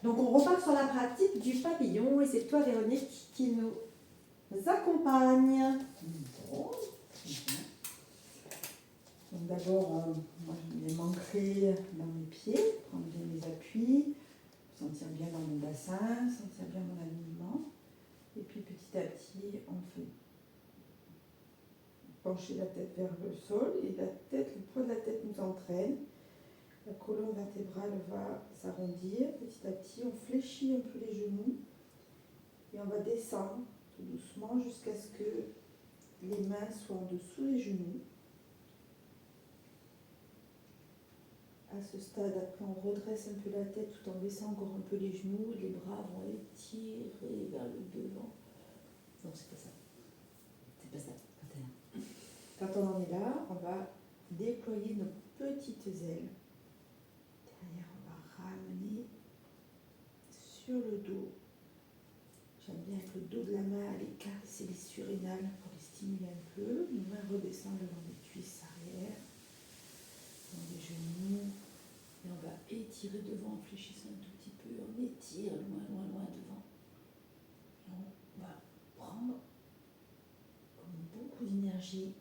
Donc on repart sur la pratique du papillon et c'est toi Véronique qui nous accompagne. Bon, très bien. Donc d'abord, moi je les manquerai dans mes pieds, prendre bien mes appuis, sentir bien dans mon bassin, sentir bien mon alignement. Et puis petit à petit, on fait pencher la tête vers le sol et la tête, le poids de la tête nous entraîne. La colonne vertébrale va s'arrondir. Petit à petit, on fléchit un peu les genoux et on va descendre tout doucement jusqu'à ce que les mains soient en dessous des genoux. À ce stade, après, on redresse un peu la tête tout en baissant encore un peu les genoux. Les bras vont étirer vers le devant. Non, c'est pas ça. C'est pas ça. Quand on en est là, on va déployer nos petites ailes. Derrière, on va ramener sur le dos. J'aime bien avec le dos de la main aller caresser les surrénales pour les stimuler un peu. Nos mains redescendent le long des cuisses arrière, dans les genoux. Et on va étirer devant en fléchissant un tout petit peu. On étire loin, loin, loin devant. Et on va prendre beaucoup d'énergie.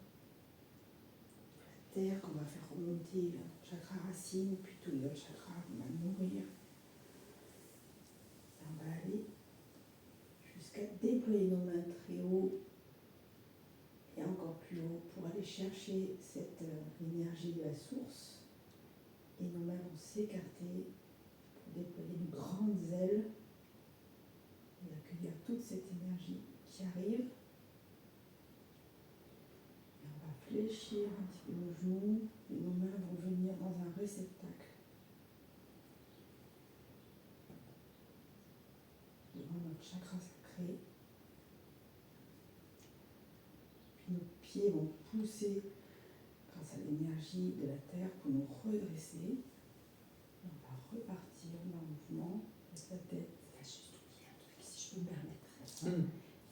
La terre qu'on va faire remonter le chakra racine, puis tout le chakra qu'on va nourrir. Et on va aller jusqu'à déployer nos mains très haut et encore plus haut pour aller chercher cette énergie de la source. Et nos mains vont s'écarter pour déployer de grandes ailes et accueillir toute cette énergie qui arrive. Et on va fléchir un petit peu nos genoux et nos mains vont venir dans un réceptacle devant notre chakra sacré. Puis nos pieds vont pousser grâce à l'énergie de la terre pour nous redresser. Et on va repartir dans le mouvement avec la tête. J'ai juste oublié un truc, si je peux me permettre.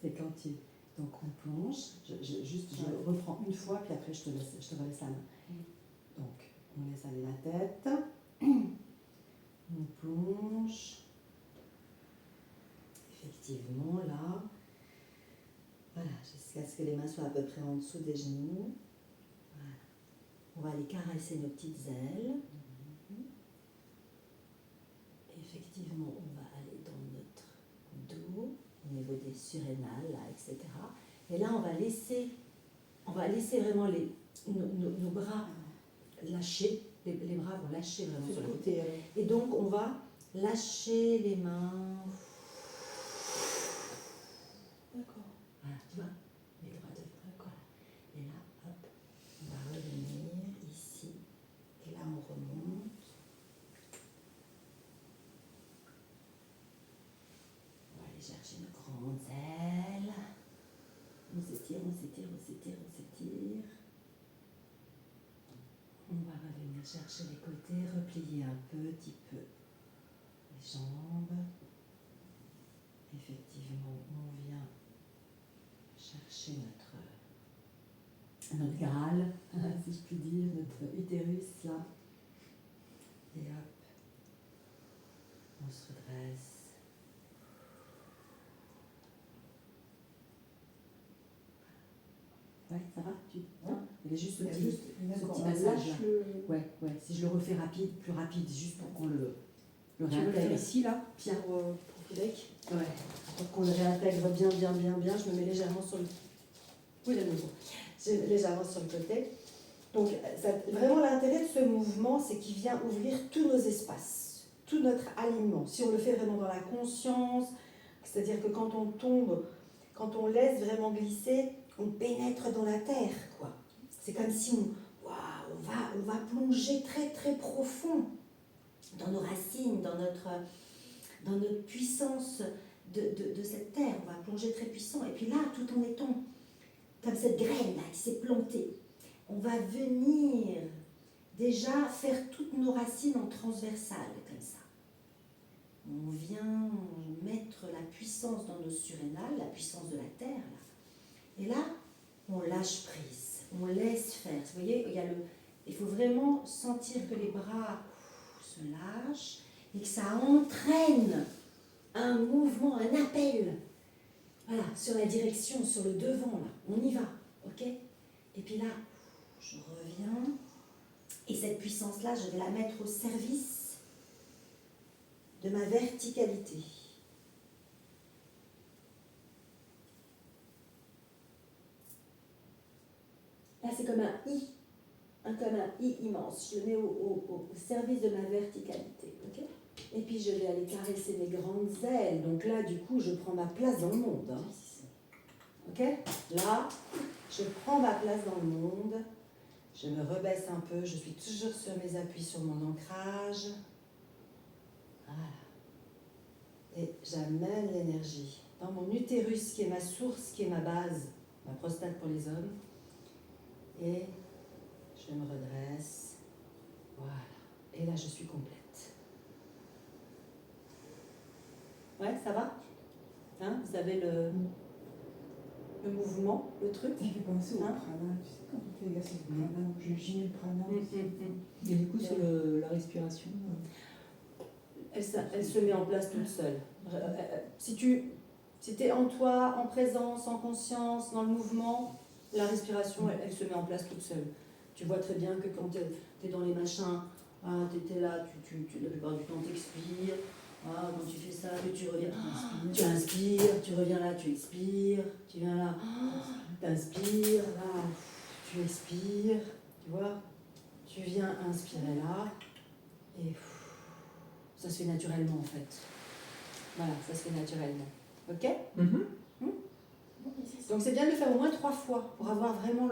C'est quand tu... Donc on plonge, je reprends une fois, puis après je te relaisse la main. Donc on laisse aller la tête, on plonge, effectivement là, voilà, jusqu'à ce que les mains soient à peu près en dessous des genoux. Voilà. On va aller caresser nos petites ailes. Effectivement, on va aller dans notre dos, au niveau des surrénales, là, etc. Et là, on va laisser vraiment nos bras lâcher, les bras vont lâcher vraiment sur le côté. Et donc, on va lâcher les mains. D'accord. Voilà, tu vois, les bras de voilà. Et là, hop, on va revenir ici. Et là, on remonte. On va aller chercher nos grandes ailes. On s'étire, on s'étire, on s'étire, on s'étire. On va revenir chercher les côtés, replier un petit peu les jambes. Effectivement, on vient chercher notre Graal, si je puis dire, notre utérus là. Et hop, on se redresse. Ouais, ça va, il y avait juste ce petit passage là. Ouais, si je le refais plus rapide, juste pour qu'on le réintègre. Ici là, Pierre, pour Frédéric. ouais, pour qu'on le réintègre bien, je me mets légèrement sur le... Oui, là, nouveau. Je mets légèrement sur le côté. Donc, vraiment l'intérêt de ce mouvement, c'est qu'il vient ouvrir tous nos espaces, tout notre alignement. Si on le fait vraiment dans la conscience, c'est-à-dire que quand on tombe, quand on laisse vraiment glisser, on pénètre dans la terre, quoi. C'est comme si on va plonger très très profond dans nos racines, dans notre puissance de cette terre. On va plonger très puissant. Et puis là, tout en étant comme cette graine là qui s'est plantée, on va venir déjà faire toutes nos racines en transversale, comme ça. On vient mettre la puissance dans nos surrénales, la puissance de la terre, là. Et là, on lâche prise, on laisse faire. Vous voyez, il faut vraiment sentir que les bras se lâchent et que ça entraîne un mouvement, un appel. Voilà, sur la direction, sur le devant, là. On y va, ok? Et puis là, je reviens. Et cette puissance-là, je vais la mettre au service de ma verticalité. Là, c'est comme un I, comme un I immense. Je le mets au service de ma verticalité, ok? Et puis, je vais aller caresser mes grandes ailes. Donc là, du coup, je prends ma place dans le monde. Hein. Ok? Là, je prends ma place dans le monde. Je me rebaisse un peu. Je suis toujours sur mes appuis, sur mon ancrage. Voilà. Et j'amène l'énergie dans mon utérus, qui est ma source, qui est ma base, ma prostate pour les hommes. Et je me redresse. Voilà. Et là, je suis complète. Ouais, ça va? Hein, vous avez le mouvement, le truc? Ça fait penser au Hein? prana, tu sais, quand on fait l'exercice du prana, j'y mets le prana aussi. Et du coup, sur la respiration, Elle se met en place toute seule. Si tu es en toi, en présence, en conscience, dans le mouvement, la respiration, elle se met en place toute seule. Tu vois très bien que quand tu es dans les machins, tu es là, la plupart du temps tu expires. Quand tu fais ça, puis tu reviens, tu inspires, tu reviens là, tu expires, tu viens là, tu inspires, là, tu expires, tu vois, tu viens inspirer là, et ça se fait naturellement en fait. Voilà, ça se fait naturellement. Ok? Donc c'est bien de le faire au moins 3 fois pour avoir vraiment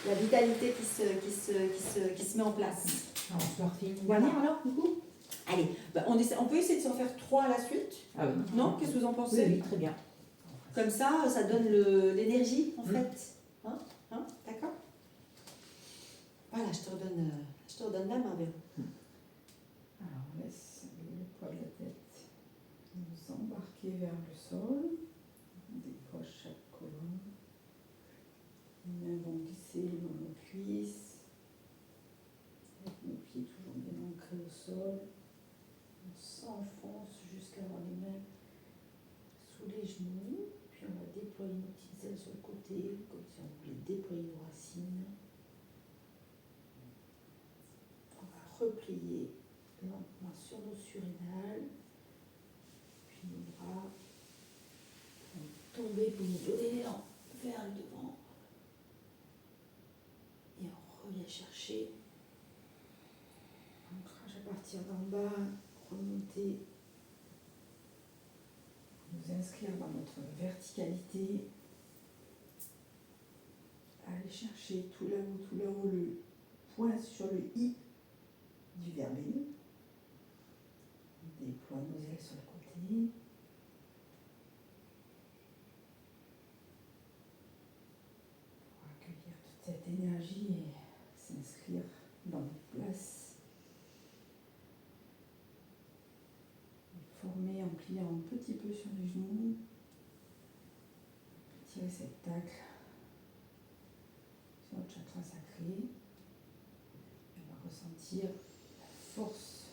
la vitalité qui se met en place. alors, on se leur fait une Voilà. dernière alors, du coup? Allez, on peut essayer de s'en faire 3 à la suite. Ah oui. Non? Qu'est-ce que vous en pensez? Oui, très bien. Comme ça donne l'énergie en fait. Hein? D'accord? Voilà, je te redonne la main, Véro. Alors, on laisse le poids de la tête nous embarquer vers le sol. On déploie chaque colonne. Les mains vont glisser dans nos cuisses. Avec nos pieds toujours bien ancrés au sol. On s'enfonce jusqu'à avoir les mains sous les genoux. Puis on va déployer nos petites ailes sur le côté, comme si on voulait déployer nos racines. On va replier lentement sur nos surrénales. Puis nos bras vont tomber pour nous donner l'élan vers le devant. Et on revient chercher ancrage à partir d'en bas, remonter, nous inscrire dans notre verticalité, aller chercher tout là-haut, le point sur le I du verbe. On déploie nos ailes sur le côté. Pour accueillir toute cette énergie et s'inscrire dans notre place. Former en pliant un petit peu sur les genoux. Petit réceptacle sur notre chakra sacré. On va ressentir la force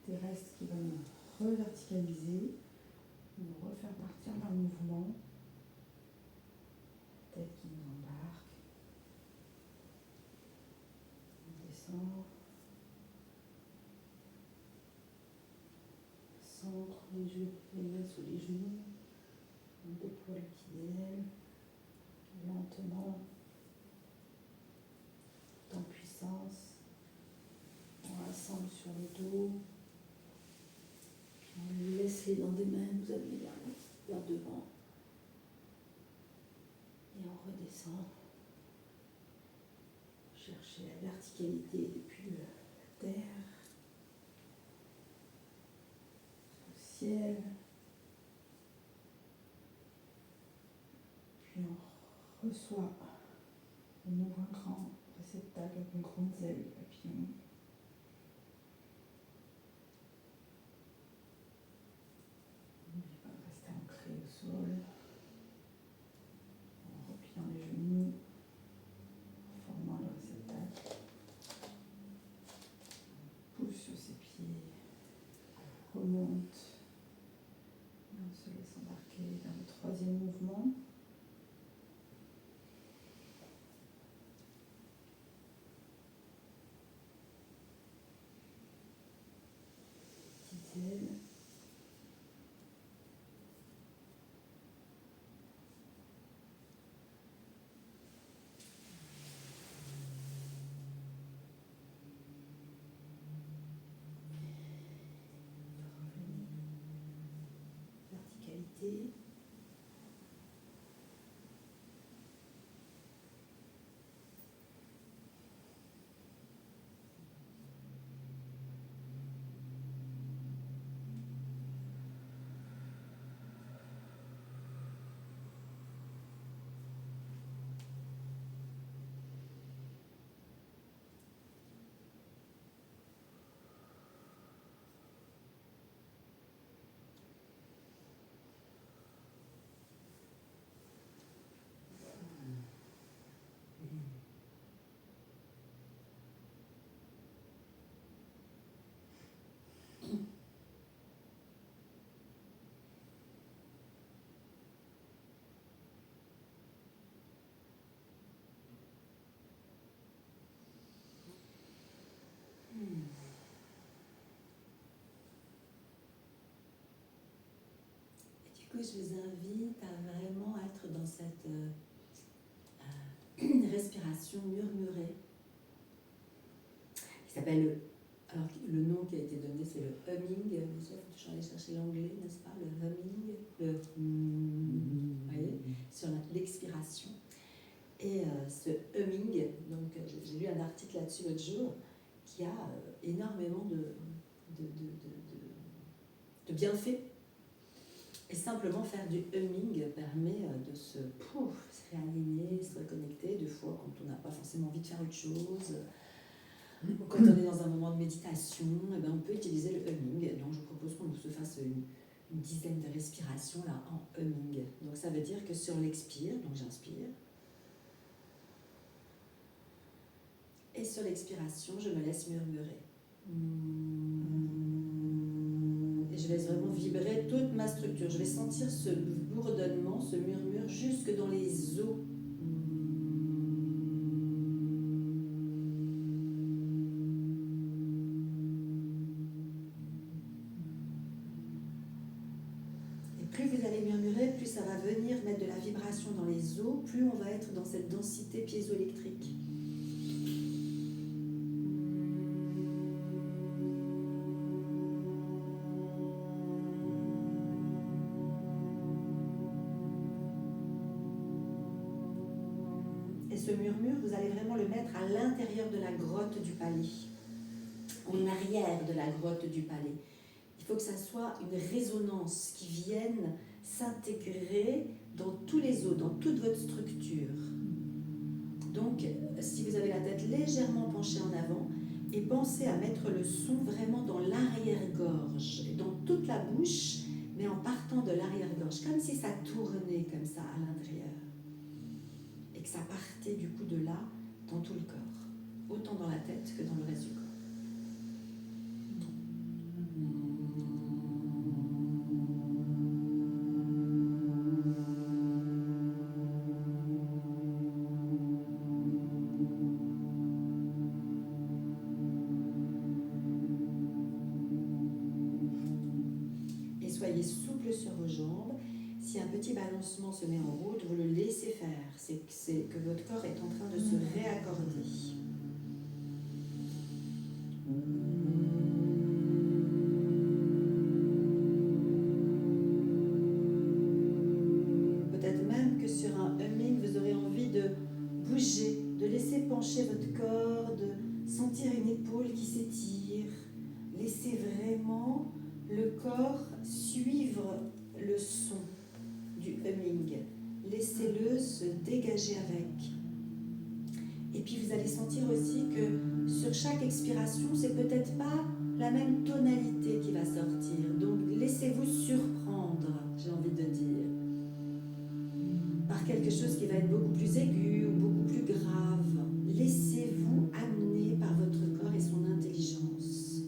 terrestre qui va nous reverticaliser, nous refaire partir dans le mouvement. La tête qui nous embarque. On descend. Centre les mains sous les genoux. On déploie les petites ailes. Lentement. En puissance. On rassemble sur le dos. Puis on laisse les dents des mains nous amener vers devant. Et on redescend. Chercher la verticalité depuis la terre. Ciel. Puis on reçoit, on ouvre un grand réceptacle avec une grande aile de papillon. N'oubliez pas de rester ancré au sol. En repliant les genoux, en formant le réceptacle. remonte. Et on se laisse embarquer dans le troisième mouvement. Petites ailes. Verticalité. Du coup, je vous invite à vraiment être dans cette respiration murmurée qui s'appelle, alors le nom qui a été donné c'est le humming, déjà il faut toujours aller chercher l'anglais, n'est-ce pas, le humming, vous voyez, sur l'expiration. Et ce humming, donc j'ai lu un article là-dessus l'autre jour, qui a énormément de bienfaits. Et simplement faire du humming permet de se réaligner, se reconnecter, des fois quand on n'a pas forcément envie de faire autre chose, ou quand on est dans un moment de méditation, et ben on peut utiliser le humming. Donc je vous propose qu'on se fasse une dizaine de respirations là, en humming. Donc ça veut dire que sur l'expire, donc j'inspire, et sur l'expiration, je me laisse murmurer. Et je laisse vraiment vibrer toute ma structure. Je vais sentir ce bourdonnement, ce murmure jusque dans les os. Et plus vous allez murmurer, plus ça va venir mettre de la vibration dans les os, plus on va être dans cette densité piézoélectrique. Ce murmure, vous allez vraiment le mettre à l'intérieur de la grotte du palais, en arrière de la grotte du palais. Il faut que ça soit une résonance qui vienne s'intégrer dans tous les os, dans toute votre structure. Donc, si vous avez la tête légèrement penchée en avant, et pensez à mettre le son vraiment dans l'arrière-gorge, dans toute la bouche, mais en partant de l'arrière-gorge, comme si ça tournait comme ça à l'intérieur. Et que ça partait du coup de là dans tout le corps, autant dans la tête que dans le reste du corps. Et soyez souple sur vos jambes. Si un petit balancement se met en route, vous le laissez faire. C'est que votre corps est en train de se réaccorder. Peut-être même que sur un humming, vous aurez envie de bouger, de laisser pencher votre corps, de sentir une épaule qui s'étire. Laissez vraiment le corps suivre le son du humming. Laissez-le se dégager avec. Et puis vous allez sentir aussi que sur chaque expiration, c'est peut-être pas la même tonalité qui va sortir. Donc laissez-vous surprendre, j'ai envie de dire, par quelque chose qui va être beaucoup plus aigu ou beaucoup plus grave. Laissez-vous amener par votre corps et son intelligence.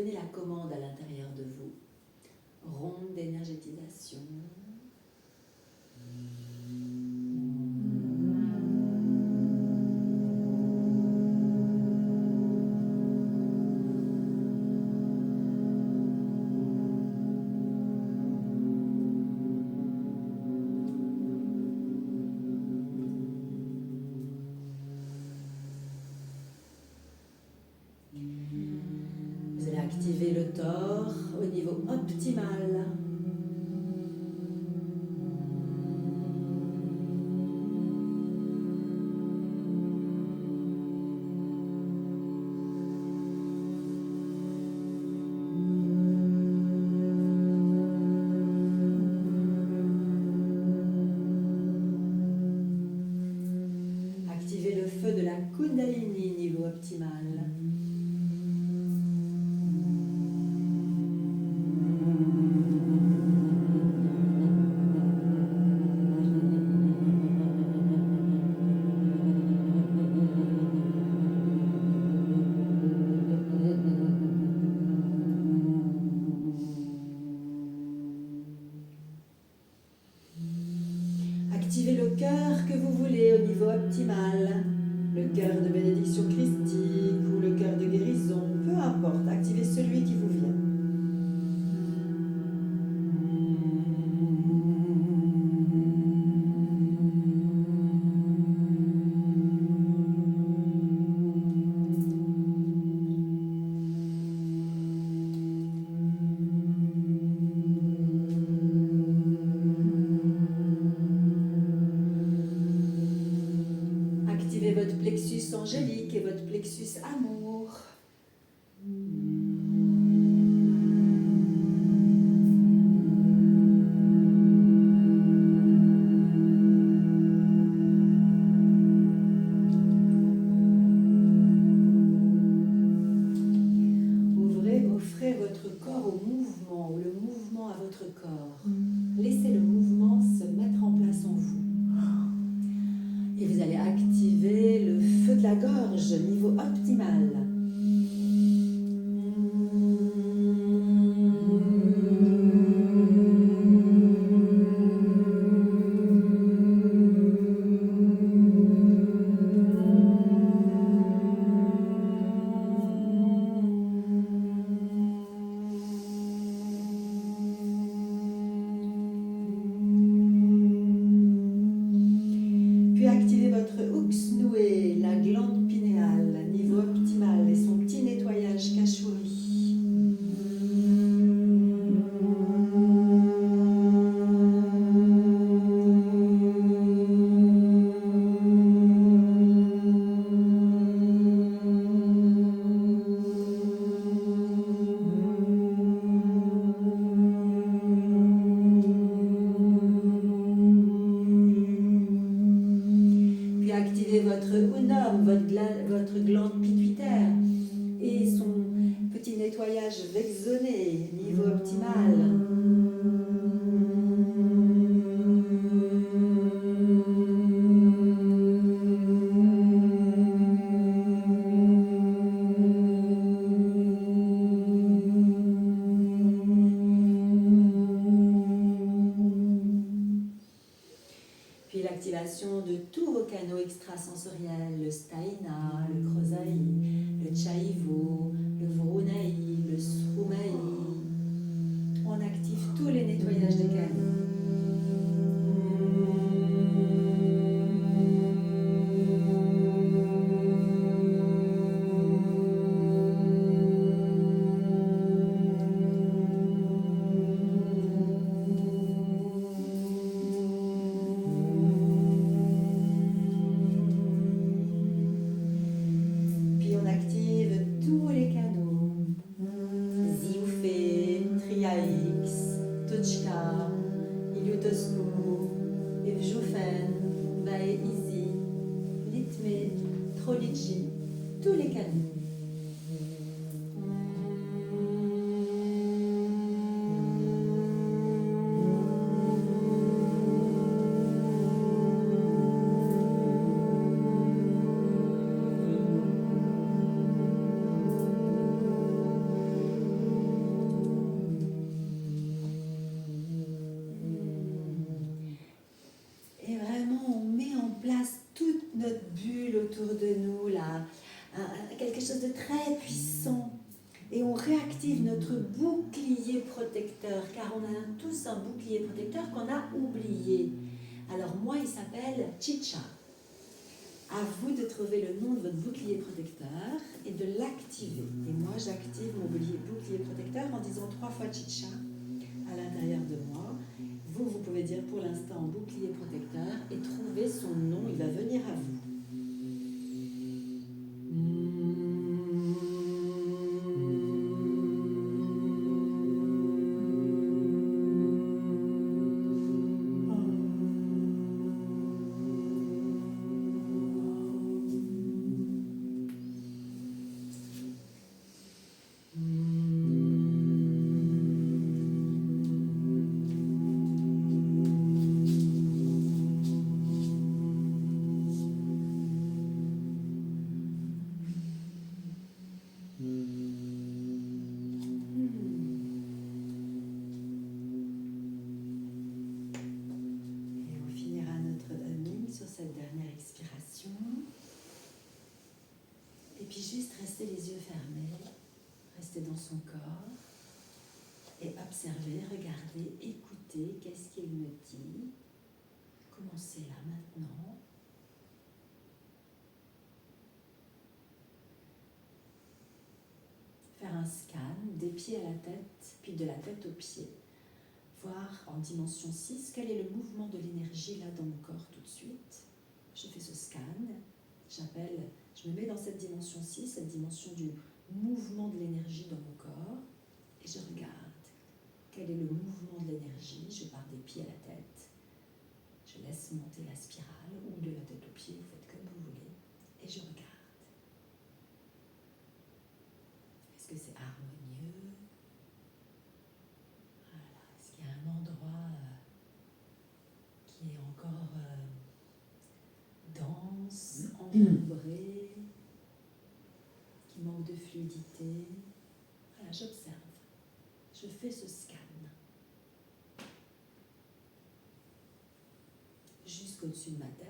donner la commande à l'intérieur de vous. Ronde d'énergétisation. Vous allez activer le torse au niveau optimal. Activez le feu de la Kundalini niveau optimal. Activez le cœur que vous voulez au niveau optimal. Le cœur de bénédiction christique ou le cœur de guérison, peu importe, activez celui qui vous vient. Activez votre plexus angélique et votre plexus amour. Offrez votre corps au mouvement ou le mouvement à votre corps. Laissez le mouvement se mettre en place en vous. Et vous allez activer le feu de la gorge, niveau optimal. Puis activez votre Uxnué, la glande pinéale, niveau optimal et son petit nettoyage Kachouri. Puis activez votre Unum, votre glande pituitaire et son petit nettoyage vexonné, niveau optimal. Puis l'activation de tous vos canaux extrasensoriels, le Staina, le Krosaï, le Chaivo, le Vrunaï, le Srumaï. On active tous les nettoyages des canaux. Puis on active tous les Et on réactive notre bouclier protecteur, car on a tous un bouclier protecteur qu'on a oublié. Alors moi, il s'appelle Chicha. À vous de trouver le nom de votre bouclier protecteur et de l'activer. Et moi, j'active mon bouclier protecteur en disant 3 fois Chicha à l'intérieur de moi. Vous, vous pouvez dire pour l'instant bouclier protecteur et trouver son nom, il va venir à vous. Cette dernière expiration. Et puis juste rester les yeux fermés, rester dans son corps et observer, regarder, écouter, qu'est-ce qu'il me dit. Commencez là maintenant. Faire un scan des pieds à la tête, puis de la tête aux pieds. Voir en dimension 6 quel est le mouvement de l'énergie là dans mon corps tout de suite. Je fais ce scan, je me mets dans cette dimension 6, cette dimension du mouvement de l'énergie dans mon corps, et je regarde quel est le mouvement de l'énergie. Je pars des pieds à la tête, je laisse monter la spirale, ou de la tête aux pieds, vous faites comme vous voulez, et je regarde. Est-ce que c'est harmonieux? Voilà. Est-ce qu'il y a un endroit qui est encore dense, encombré, qui manque de fluidité? Voilà, j'observe. Je fais ce scan. Jusqu'au-dessus de ma tête,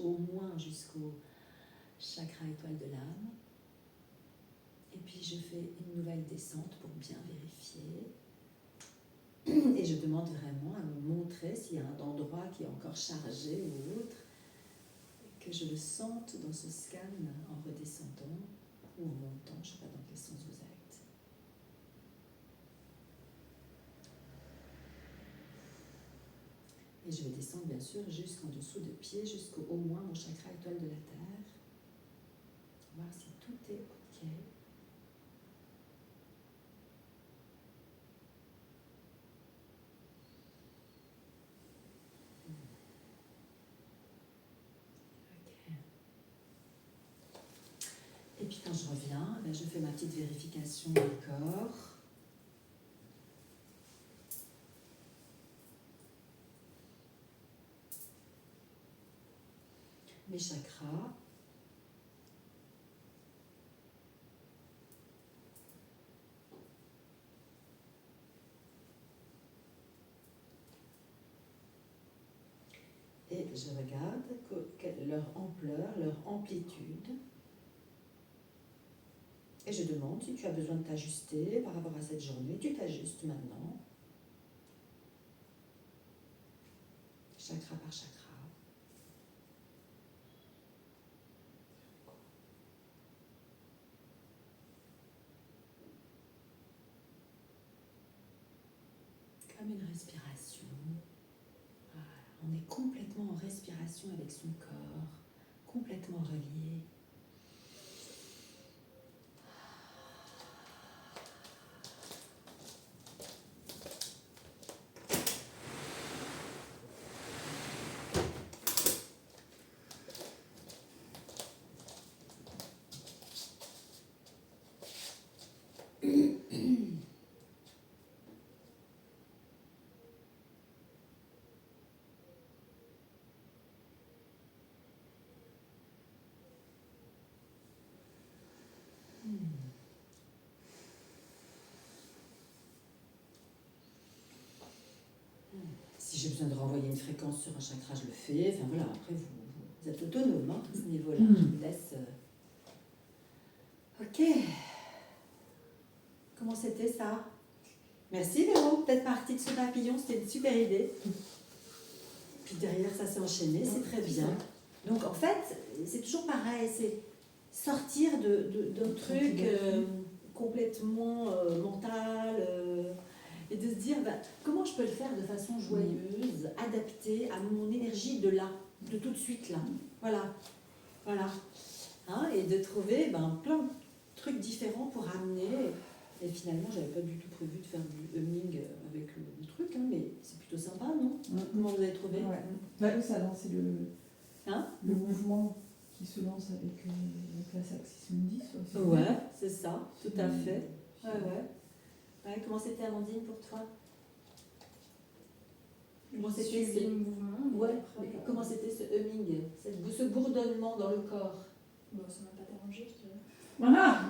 au moins jusqu'au chakra étoile de l'âme. Et puis je fais une nouvelle descente pour bien vérifier. Et je demande vraiment à me montrer s'il y a un endroit qui est encore chargé ou autre, que je le sente dans ce scan en redescendant ou en montant, je ne sais pas dans quel sens vous êtes. Et je vais descendre bien sûr jusqu'en dessous de pied, jusqu'au au moins mon chakra étoile de la Terre. Voir si tout est OK. Et puis quand je reviens, je fais ma petite vérification du corps. Mes chakras. Et je regarde leur ampleur, leur amplitude. Et je demande si tu as besoin de t'ajuster par rapport à cette journée. Tu t'ajustes maintenant. Chakra par chakra. Comme une respiration. Voilà. On est complètement en respiration avec son corps, complètement relié. Si j'ai besoin de renvoyer une fréquence sur un chakra, je le fais. Enfin voilà, après vous êtes autonome à ce niveau-là. Je vous laisse. Ok. Comment c'était ça? Merci Véro, peut-être partie de ce papillon, c'était une super idée. Puis derrière, ça s'est enchaîné, c'est très bien. Donc en fait, c'est toujours pareil, c'est sortir d'un truc complètement mental et de se dire comment je peux le faire de façon joyeuse, adaptée à mon énergie de là, de tout de suite là. Voilà. Hein, et de trouver plein de trucs différents pour amener. Et finalement, j'avais pas du tout prévu de faire du humming avec le truc, hein, mais c'est plutôt sympa, non? Comment vous avez trouvé? Ouais. Bah, oui, ça lance le mouvement qui se lance avec la Saxis Mundis. Ouais, c'est ça, tout à fait. Ouais, comment c'était Amandine pour toi? Comment c'était le mouvement. Ouais, mais comment c'était ce humming, ce bourdonnement dans le corps? Bon, ça m'a pas dérangé, je dirais. Ah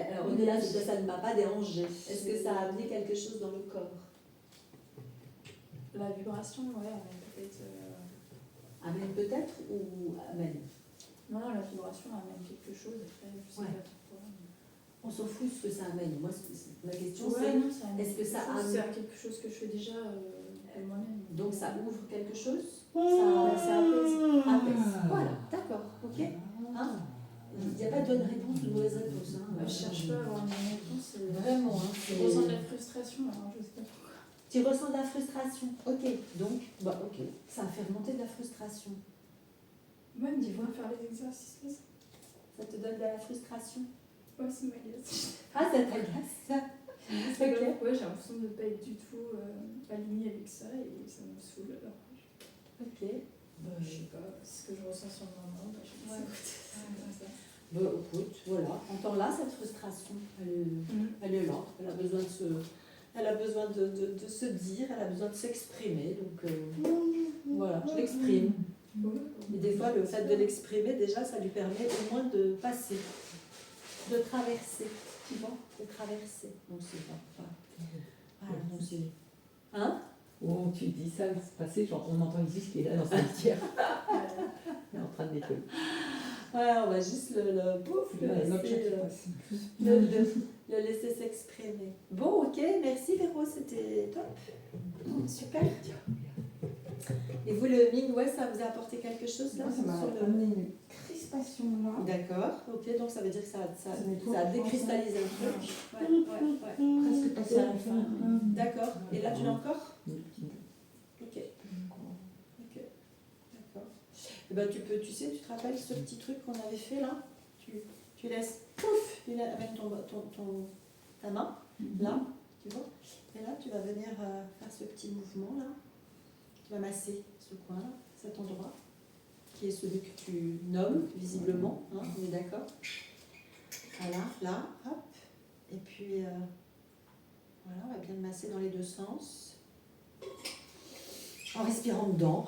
Alors, au-delà de ça ne m'a pas dérangé. Est-ce que ça a amené quelque chose dans le corps? La vibration, ouais, peut-être. Amène peut-être ou amène? Non, la vibration amène quelque chose, après, je sais Ouais. pas pourquoi. On s'en fout ce que ça amène. Moi, ma question Ouais, c'est, non, ça amène est-ce que ça quelque chose, amène- c'est quelque chose que je fais déjà de moi-même. donc ça ouvre quelque chose? Ça apaise. Apaise. Voilà, d'accord, ok. Hein? Il n'y a pas de bonne réponse ou de mauvaise réponse. Hein. Je cherche pas à avoir une réponse. Vraiment. Hein, Je ressens de la frustration, alors je sais pas pourquoi. Tu ressens de la frustration. Ok, donc, ok. Ça a fait remonter de la frustration. Moi, elle me dit, va faire les exercices là. Ça te donne de la frustration. Ouais, ça m'agace. Ah, ça t'agace, ça. Ok. Ouais, j'ai l'impression de ne pas être du tout alignée avec ça et ça me saoule. Alors, Ok. je sais pas, ce que je ressens sur le moment, je sais pas. Ouais. Bon, écoute, voilà. Entends-là, cette frustration. Elle est là. Elle a besoin de se dire, elle a besoin de s'exprimer. Donc, voilà, je l'exprime. Et des fois, le fait de l'exprimer, déjà, ça lui permet au moins de passer, de traverser. Tu vois, de traverser. Donc, c'est pas. Voilà, donc c'est. Hein? Oh, tu dis ça, c'est passé, genre, on entend Isis qui est là dans sa litière. Elle est en train de nettoyer. Ouais, on va juste L'objet qui passe. le laisser s'exprimer. Bon, ok, merci Véro, c'était top. Super. Et vous, le humming, ouais, ça vous a apporté quelque chose là? Ça m'a sur le- amené une crispation là. D'accord, ok, donc ça veut dire que ça nettoie, a je pense, décristallisé un truc. Ouais. Presque passé à la fin. D'accord, et là tu l'as encore? Ok, d'accord. Et ben, tu te rappelles ce petit truc qu'on avait fait là? Tu laisses, pouf, avec ta main, là, tu vois? Et là, tu vas venir faire ce petit mouvement là. Tu vas masser ce coin-là, cet endroit, qui est celui que tu nommes, visiblement, hein, on est d'accord? Voilà, là, hop. Et puis, voilà, on va bien le masser dans les deux sens. En respirant dedans,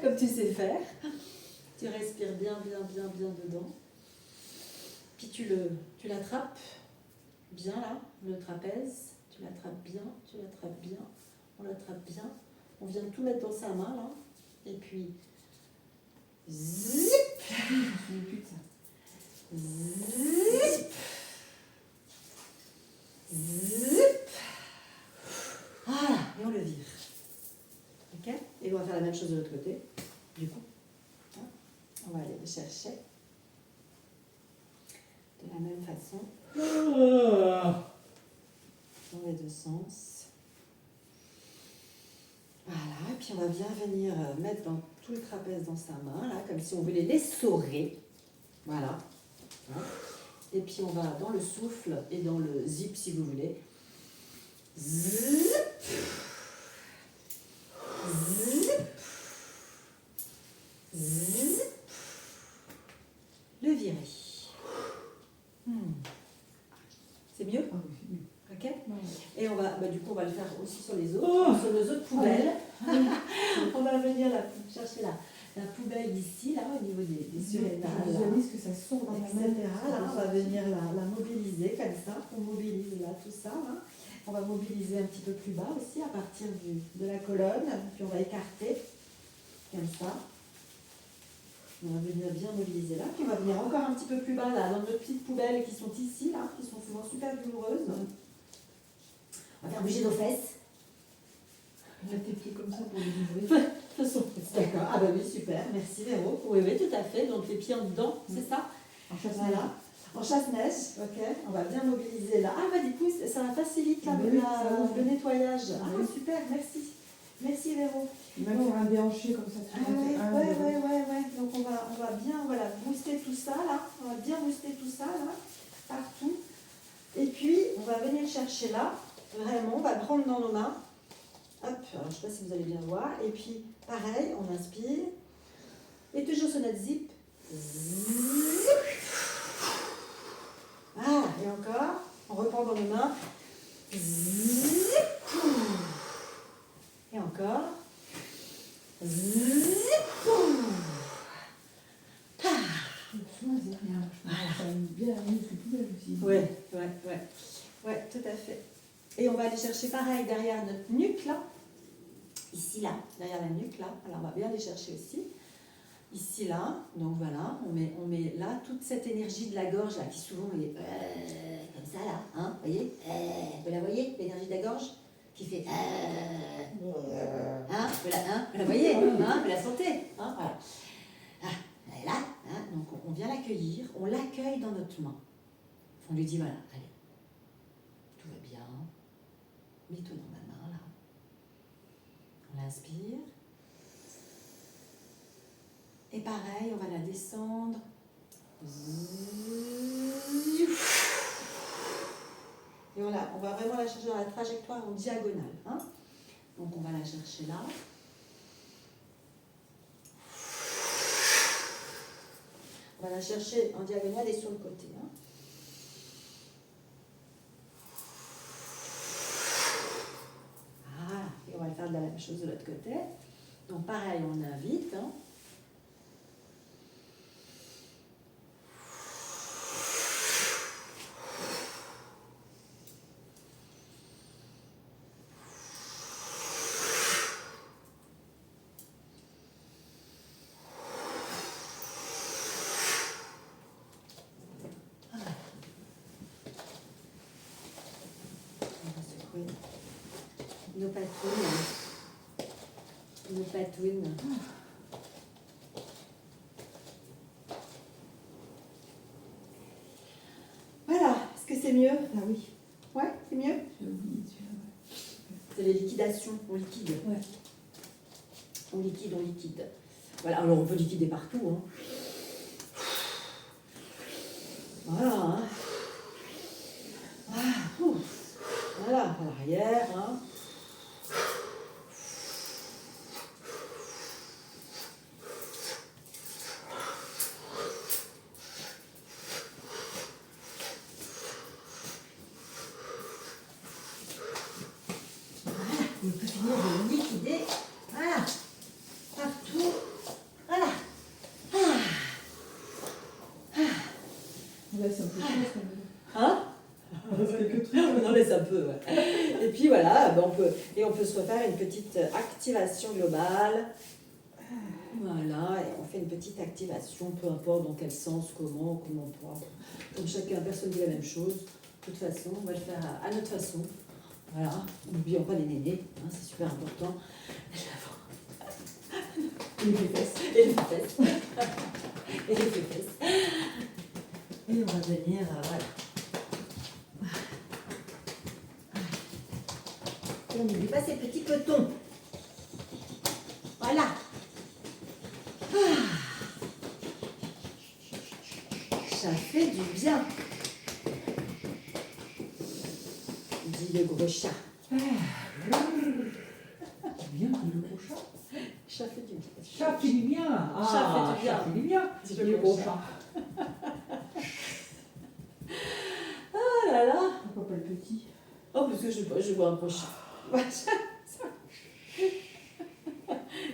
comme tu sais faire. Tu respires bien dedans. Puis tu l'attrapes bien là, le trapèze. Tu l'attrapes bien, on l'attrape bien. On vient de tout mettre dans sa main là. Et puis, zip, zip, zip. Voilà, et on le vire. Ok? Et on va faire la même chose de l'autre côté. Du coup, hein, on va aller le chercher de la même façon dans les deux sens. Voilà, et puis on va bien venir mettre dans tout le trapèze dans sa main, là, comme si on voulait l'essorer. Voilà. Et puis on va dans le souffle et dans le zip si vous voulez. Zip. Zip. Zip. Le virer. C'est mieux? Ok? Et on va, du coup, on va le faire aussi sur les autres, sur nos autres poubelles. On va venir chercher la poubelle ici, là, au niveau des surrénales. Visualise que ça sort dans la Etc. main. Là, on va venir la mobiliser comme ça. On mobilise là tout ça. Là. On va mobiliser un petit peu plus bas aussi à partir de la colonne. Puis on va écarter comme ça. On va venir bien mobiliser là. Puis on va venir encore un petit peu plus bas là, dans nos petites poubelles qui sont ici, là, qui sont souvent super douloureuses. On va faire bouger nos fesses. Là, tes pieds comme ça pour les ouvrir. D'accord. Ah bah oui, super. Merci Véro. Oui, oui, tout à fait. Donc les pieds en dedans, c'est ça? En chasse Voilà. En chasse-neige, ok. On va bien mobiliser là. Ah bah du coup, ça facilite Ah bah oui, ça ouvre. le nettoyage. Ah Ah oui. super, merci. Merci Véro. Même faire un déhanché comme ça. Ah ouais. Donc on va bien booster tout ça là. On va bien booster tout ça là, partout. Et puis on va venir chercher là. Vraiment, on va le prendre dans nos mains. Hop, alors je sais pas si vous allez bien voir. Et puis pareil, on inspire. Et toujours sur notre zip. Zip. Ah, et encore. On reprend dans nos mains. Zip. Et encore. Zip. Souvent, c'est rien. Je pense que ça aime bien la muscle poubelle aussi. Ouais, tout à fait. Et on va aller chercher pareil derrière notre nuque là. Ici là, derrière la nuque là. Alors on va bien aller chercher aussi. Ici là, donc voilà, on met là toute cette énergie de la gorge là qui souvent est comme ça là, hein, voyez, vous la voyez, l'énergie de la gorge qui fait hein, vous la voyez, hein, vous la sentez, hein, voilà. Ah, elle est là, hein, donc on vient l'accueillir, on l'accueille dans notre main. On lui dit voilà, allez, tout va bien, mets-toi dans ma main là. On l'inspire. Et pareil, on va la descendre. Et voilà, on va vraiment la chercher dans la trajectoire en diagonale. Hein. Donc on va la chercher là. On va la chercher en diagonale et sur le côté. Hein. Voilà, et on va faire de la même chose de l'autre côté. Donc pareil, on invite. Hein. Nos patounes. Nos patounes. Voilà, est-ce que c'est mieux? Ah oui, Ouais, c'est mieux? j'ai oublié celui-là. Ouais. C'est les liquidations, on liquide. Ouais. On liquide. Voilà, alors on peut liquider partout. Hein. Voilà. Hein. Ah, ouf. Voilà, à l'arrière. Hein. On peut finir de liquider, voilà, partout, voilà. On laisse un peu de choses quand même. Hein? On laisse quelques trucs. On en laisse un peu, ouais. Et puis voilà, ben on peut se refaire une petite activation globale. Voilà, et on fait une petite activation, peu importe dans quel sens, comment pas. Comme chacun, personne dit la même chose. De toute façon, on va le faire à notre façon. Voilà, n'oublions pas les nénés, hein, c'est super important. Et les fesses. Et les fesses. Et les fesses. Et on va venir, voilà. Et on n'oublie pas ces petits petons. Voilà. Ça fait du bien. Dit le gros chat. Bien, le gros chat. Chat fait du bien. Chat fait du bien. Ah, Chat fait du bien. Chat fait du bien. Dit Le gros chat. Oh là là. Pourquoi pas le petit? Oh, parce que je vois un gros chat.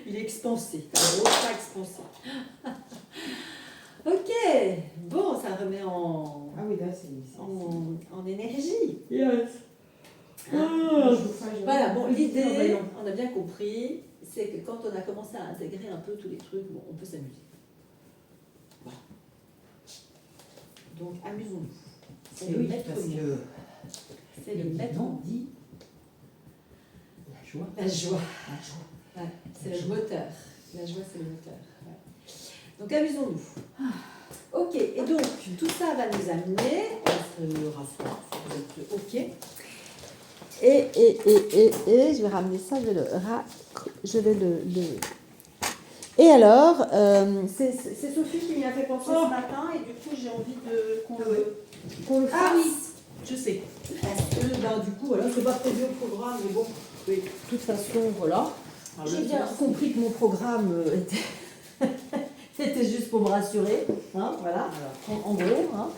Il est expansé. Un gros chat expansé. Ok. Bon, ça remet en Ah oui, là, c'est. en énergie. Yes. Ah. Chauffage. Voilà, bon, l'idée, Voyons. on a bien compris, c'est que quand on a commencé à intégrer un peu tous les trucs, bon, on peut s'amuser. Voilà. Donc, amusons-nous. C'est le Oui, maître parce mot. que. C'est le maître mot. dit joie. La joie. La joie. Ouais, c'est le moteur. La joie, c'est le moteur. Ouais. Donc amusons-nous. Ok, et donc tout ça va nous amener, on va se rasseoir, si vous êtes ok. Et je vais ramener ça, je vais le... Et alors, c'est Sophie qui m'y a fait penser ce matin, et du coup j'ai envie qu'on le fasse. Ah oui, je sais. Parce que du coup, voilà, c'est pas prévu au programme, mais bon, oui, de toute façon, voilà. J'ai bien compris que mon programme était juste pour me rassurer, hein, voilà, en gros, hein,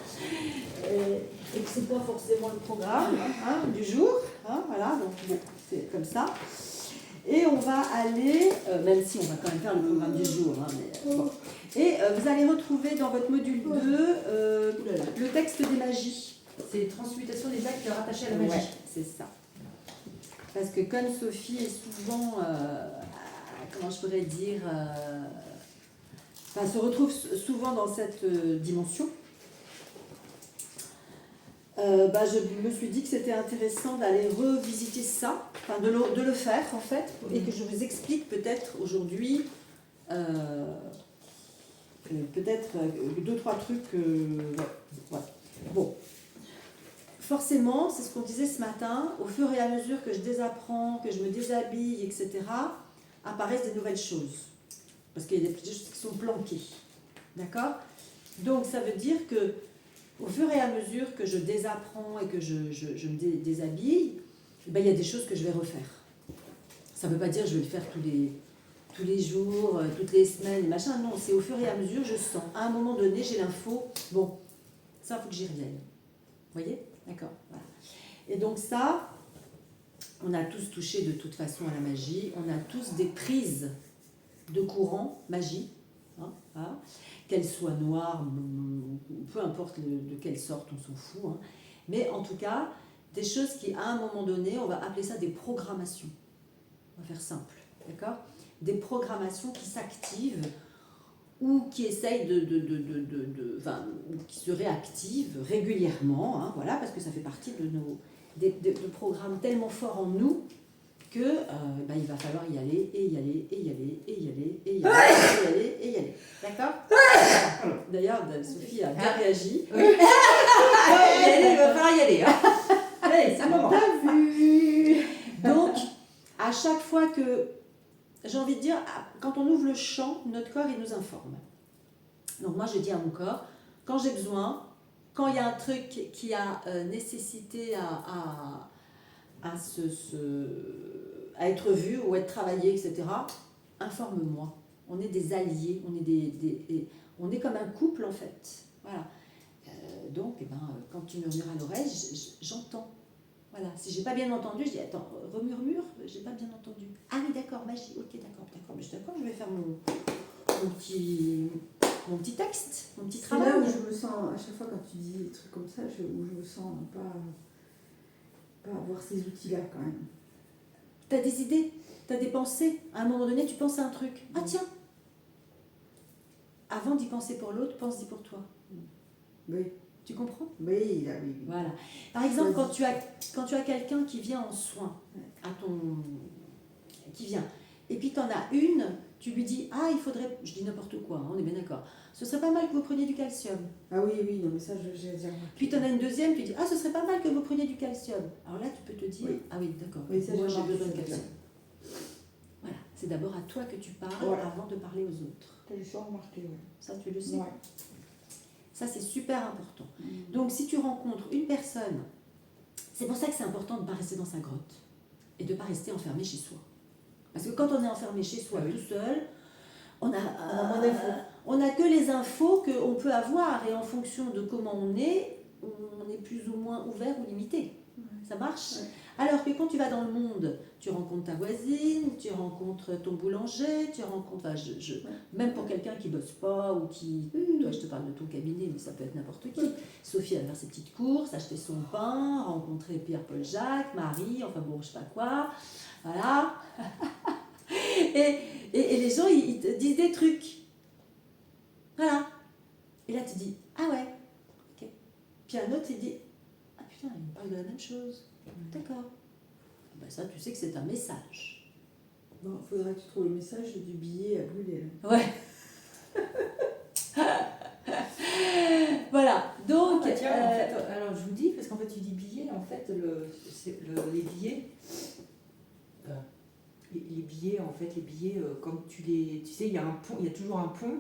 et que c'est pas forcément le programme du jour, hein, voilà, donc bon, c'est comme ça. Et on va aller, même si on va quand même faire le programme du jour, hein, mais, bon. Et vous allez retrouver dans votre module 2 le texte des magies. C'est transmutation des actes rattachés à la magie. Ouais, c'est ça. Parce que comme Sophie est souvent, comment je pourrais dire, se retrouve souvent dans cette dimension, je me suis dit que c'était intéressant d'aller revisiter ça, de le faire en fait, et que je vous explique peut-être aujourd'hui, peut-être 2-3 trucs. Ouais. Bon. Forcément, c'est ce qu'on disait ce matin, au fur et à mesure que je désapprends, que je me déshabille, etc., apparaissent des nouvelles choses. Parce qu'il y a des petites choses qui sont planquées. D'accord ? Donc ça veut dire que au fur et à mesure que je désapprends et que je me déshabille, il y a des choses que je vais refaire. Ça ne veut pas dire que je vais le faire tous les jours, toutes les semaines, machin. Non, c'est au fur et à mesure, je sens. À un moment donné, j'ai l'info, bon, ça, il faut que j'y revienne. Vous voyez ? D'accord, voilà. Et donc ça, on a tous touché de toute façon à la magie, on a tous des prises de courant magie, voilà. Qu'elles soient noires, peu importe de quelle sorte, on s'en fout, hein. Mais en tout cas, des choses qui, à un moment donné, on va appeler ça des programmations. On va faire simple, d'accord ? Des programmations qui s'activent ou qui essayent ou qui se réactivent régulièrement, hein, voilà, parce que ça fait partie de programmes tellement forts en nous que il va falloir y aller, et y aller, et y aller, et y aller, et y aller, et y aller, et y aller. D'accord ? D'ailleurs, Sophie a bien réagi. Oui. Il va falloir y aller. Allez, c'est le moment. T'as vu ? Donc, à chaque fois que, j'ai envie de dire, quand on ouvre le champ, notre corps, il nous informe. Donc moi, je dis à mon corps, quand j'ai besoin, quand il y a un truc qui a nécessité à être vu ou être travaillé, etc., informe-moi. On est des alliés, on est comme un couple en fait. Voilà. Donc, quand tu murmures à l'oreille, j'entends. Voilà. Si j'ai pas bien entendu, je dis attends, remurmure, j'ai pas bien entendu. Ah oui, d'accord, magie, ok, d'accord, mais je suis d'accord, je vais faire mon petit texte, mon petit C'est travail. là où je me sens, à chaque fois quand tu dis des trucs comme ça, où je me sens pas avoir ces outils-là quand même. Tu as des idées, tu as des pensées. À un moment donné, tu penses à un truc. Ah tiens, avant d'y penser pour l'autre, pense-y pour toi. Oui. Tu comprends ? Oui, là, oui. Voilà. Par exemple, quand tu as quelqu'un qui vient en soin, qui vient, et puis tu en as une, tu lui dis, ah, il faudrait, je dis n'importe quoi, hein, on est bien d'accord, ce serait pas mal que vous preniez du calcium. Ah oui, non, mais ça, j'ai déjà remarqué. Puis tu en as une deuxième, tu dis, ah, ce serait pas mal que vous preniez du calcium. Alors là, tu peux te dire, Oui. ah oui, d'accord, Oui, ça, moi j'ai j'ai remarqué, besoin de ça, calcium. Voilà, c'est d'abord à toi que tu parles Voilà. avant de parler aux autres. J'ai déjà remarqué, oui. Ça, tu le sais. Ouais. Ça, c'est super important. Donc, si tu rencontres une personne, c'est pour ça que c'est important de ne pas rester dans sa grotte et de ne pas rester enfermé chez soi. Parce que quand on est enfermé chez soi tout seul, on n'a que les infos qu'on peut avoir et en fonction de comment on est plus ou moins ouvert ou limité. Ça marche ? Ouais. Alors que quand tu vas dans le monde, tu rencontres ta voisine, tu rencontres ton boulanger, tu rencontres... Même pour quelqu'un qui ne bosse pas ou qui... Toi, je te parle de ton cabinet, mais ça peut être n'importe qui. Sophie, elle va faire ses petites courses, acheter son pain, rencontrer Pierre-Paul Jacques, Marie, enfin bon, je sais pas quoi. Voilà. et les gens, ils te disent des trucs. Voilà. Et là, tu dis, ah ouais, ok. Puis un autre, il dit, ah putain, il me parle de la même chose. D'accord. Ben ça, tu sais que c'est un message. Bon, il faudra que tu trouves le message du billet à brûler. Là. Ouais. Voilà, donc... Ah, tiens, en fait, alors je vous dis, parce qu'en fait tu dis billets, en fait les billets, les billets, en fait les billets, comme tu sais, il y a un pont, il y a toujours un pont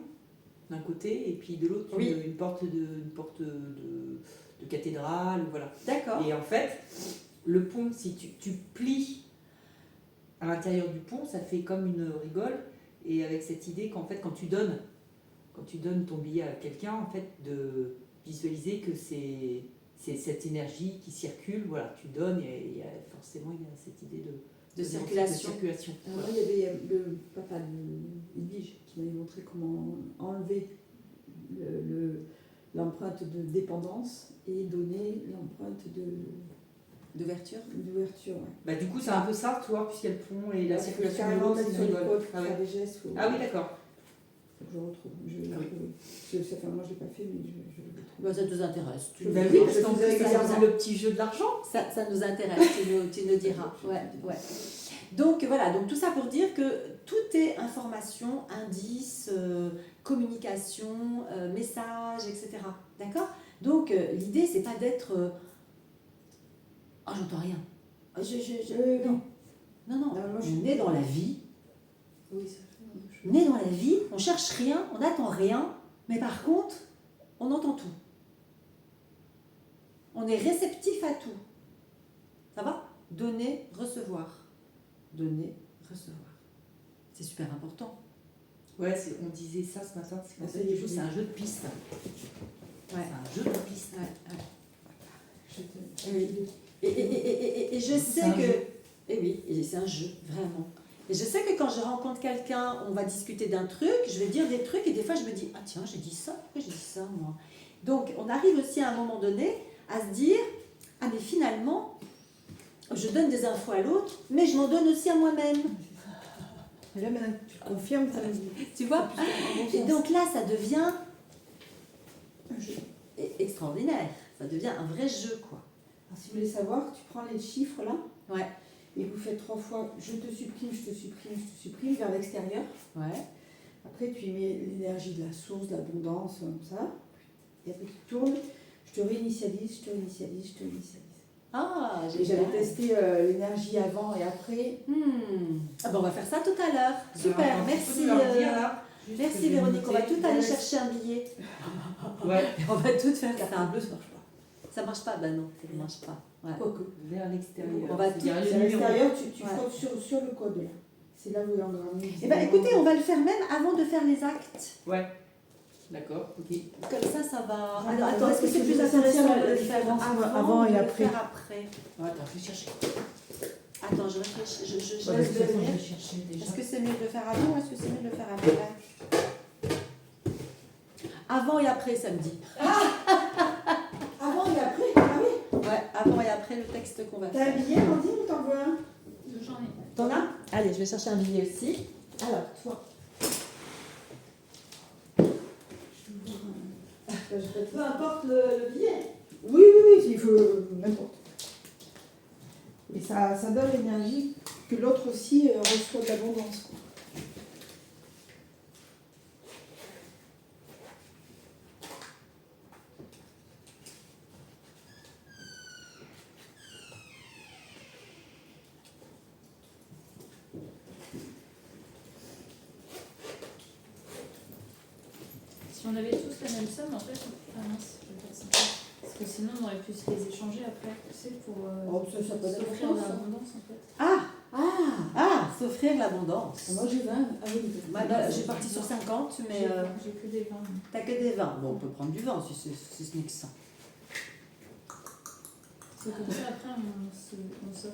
d'un côté et puis de l'autre Oui. une porte de cathédrale, voilà. D'accord. Et en fait, le pont, si tu plies à l'intérieur du pont, ça fait comme une rigole, et avec cette idée qu'en fait quand tu donnes ton billet à quelqu'un, en fait, de visualiser que c'est cette énergie qui circule, voilà, tu donnes, et forcément il y a cette idée De circulation. Alors là, il y avait le papa de Edwige qui m'avait montré comment enlever l'empreinte de dépendance et donner l'empreinte D'ouverture. d'ouverture. Ouais. Bah, du coup, c'est un peu ça, toi, puisqu'il y a le pont et la circulation de carrément l'eau, mettre c'est sur une les rigole. côtes pour Ah, faire ouais. des gestes. Ah oui, d'accord. Faut que je retrouve. Je vais Ah oui. retrouver. Enfin, moi, je ne l'ai pas fait, mais je vais le trouver. Ben, ça nous intéresse. Tu Bah nous oui, diras. parce qu'en plus, ça c'est le petit jeu de l'argent. Ça nous intéresse, tu nous diras. Ouais, ouais. Donc voilà, donc tout ça pour dire que tout est information, indice, communication, message, etc. D'accord? Donc l'idée, c'est pas d'être ah, j'entends rien. Non. Non, non. Non, moi, je On suis- est dans la vie. Oui, ça fait la même chose. On est dans la vie, on cherche rien, on n'attend rien, mais par contre, on entend tout. On est réceptif à tout. Ça va? Donner, recevoir. Donner, recevoir. C'est super important. Ouais, on disait ça ce matin, c'est qu'en Ah, fait, ça y est, du coup, je c'est l'ai. un jeu de piste. Ouais. C'est un jeu de piste. Et je sais C'est un que... jeu. Et oui, et c'est un jeu, vraiment. Et je sais que quand je rencontre quelqu'un, on va discuter d'un truc, je vais dire des trucs, et des fois je me dis, ah tiens, j'ai dit ça, pourquoi j'ai dit ça, moi? Donc, on arrive aussi à un moment donné à se dire, ah mais finalement, je donne des infos à l'autre, mais je m'en donne aussi à moi-même. Et là, maintenant que tu le confirmes, ça me dit. Tu vois? C'est Et bon donc là, ça devient un jeu. extraordinaire. Ça devient un vrai jeu, quoi. Alors, si vous voulez savoir, tu prends les chiffres là, Ouais. et vous faites 3 fois je te supprime, je te supprime, je te supprime vers l'extérieur. Ouais. Après, tu y mets l'énergie de la source, de l'abondance, comme ça. Et après, tu tournes, je te réinitialise, je te réinitialise, je te réinitialise. Ah, Et j'avais génial. testé l'énergie avant et après. Ah ben, on va faire ça tout à l'heure. Super, Alors, merci. tu peux nous leur dire, là, juste que Merci j'ai Véronique, on va noté. tout aller chercher un billet. Ouais, On va tout faire Carte ça. bleue, ça marche pas. Ça marche pas? Ben non, ça ne marche pas. Ouais. Quoique. vers l'extérieur. On va C'est-à-dire tout- le C'est à numéro. l'extérieur, tu Ouais. frottes sur le code là. C'est là où il y a engramé. Eh ben écoutez, on va le faire même avant de faire les actes. Ouais, d'accord, ok. Comme ça va. Ah, Alors, attends, ouais, est-ce que parce c'est que plus je vais intéressant sentir de la le faire différence avant et ou de le après. faire après? Attends, je vais chercher. Attends, je réfléchis. Je Ouais, laisse de toute façon, venir. je vais chercher déjà. Est-ce que c'est mieux de le faire avant ou est-ce que c'est mieux de le faire après? Avant et après, ça me dit. Avant et après. Ah oui. Ouais, avant et après le texte qu'on va T'as un faire. billet, Amandine, ou t'en veux un? J'en ai. T'en as? Allez, je vais chercher un billet aussi. Alors, toi. Peu importe le billet. Oui, oui, oui, il faut n'importe. Et ça donne l'énergie que l'autre aussi reçoit de l'abondance. Quoi. Si on avait tous la même somme, en fait, ah mince, je vais faire ça. Parce que sinon, on aurait pu se les échanger après, tu sais, pour Oh, ça peut être s'offrir l'abondance, hein. l'abondance, en fait. S'offrir l'abondance. Moi j'ai 20. Ah oui, J'ai parti sur 50, mais J'ai que des 20. t'as que des 20. Bon, on peut prendre du 20 si ce n'est que ça. C'est comme ça, après, on s'offre.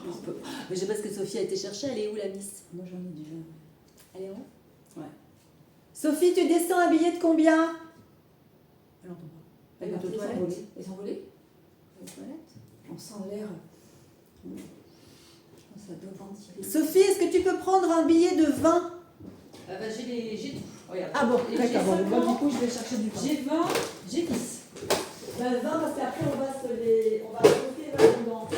On peut- Mais je sais pas ce que Sophie a été chercher. Elle est où, la miss? Moi j'en ai déjà. Elle est où? Ouais. Sophie, tu descends un billet de combien? Elle entend pas. Elle est aux toilettes. Elles sont volées. Aux toilettes. On sent l'air. Je pense que ça doit ventiler. Sophie, est-ce que tu peux prendre un billet de 20? Ah bah j'ai tout. Regarde. Ah bon, Et d'accord. j'ai Bon, moi, 50, du coup, je vais chercher du 20. J'ai 20, j'ai 10. Ben, 20 parce qu'après, on va s'offrir l'abondance.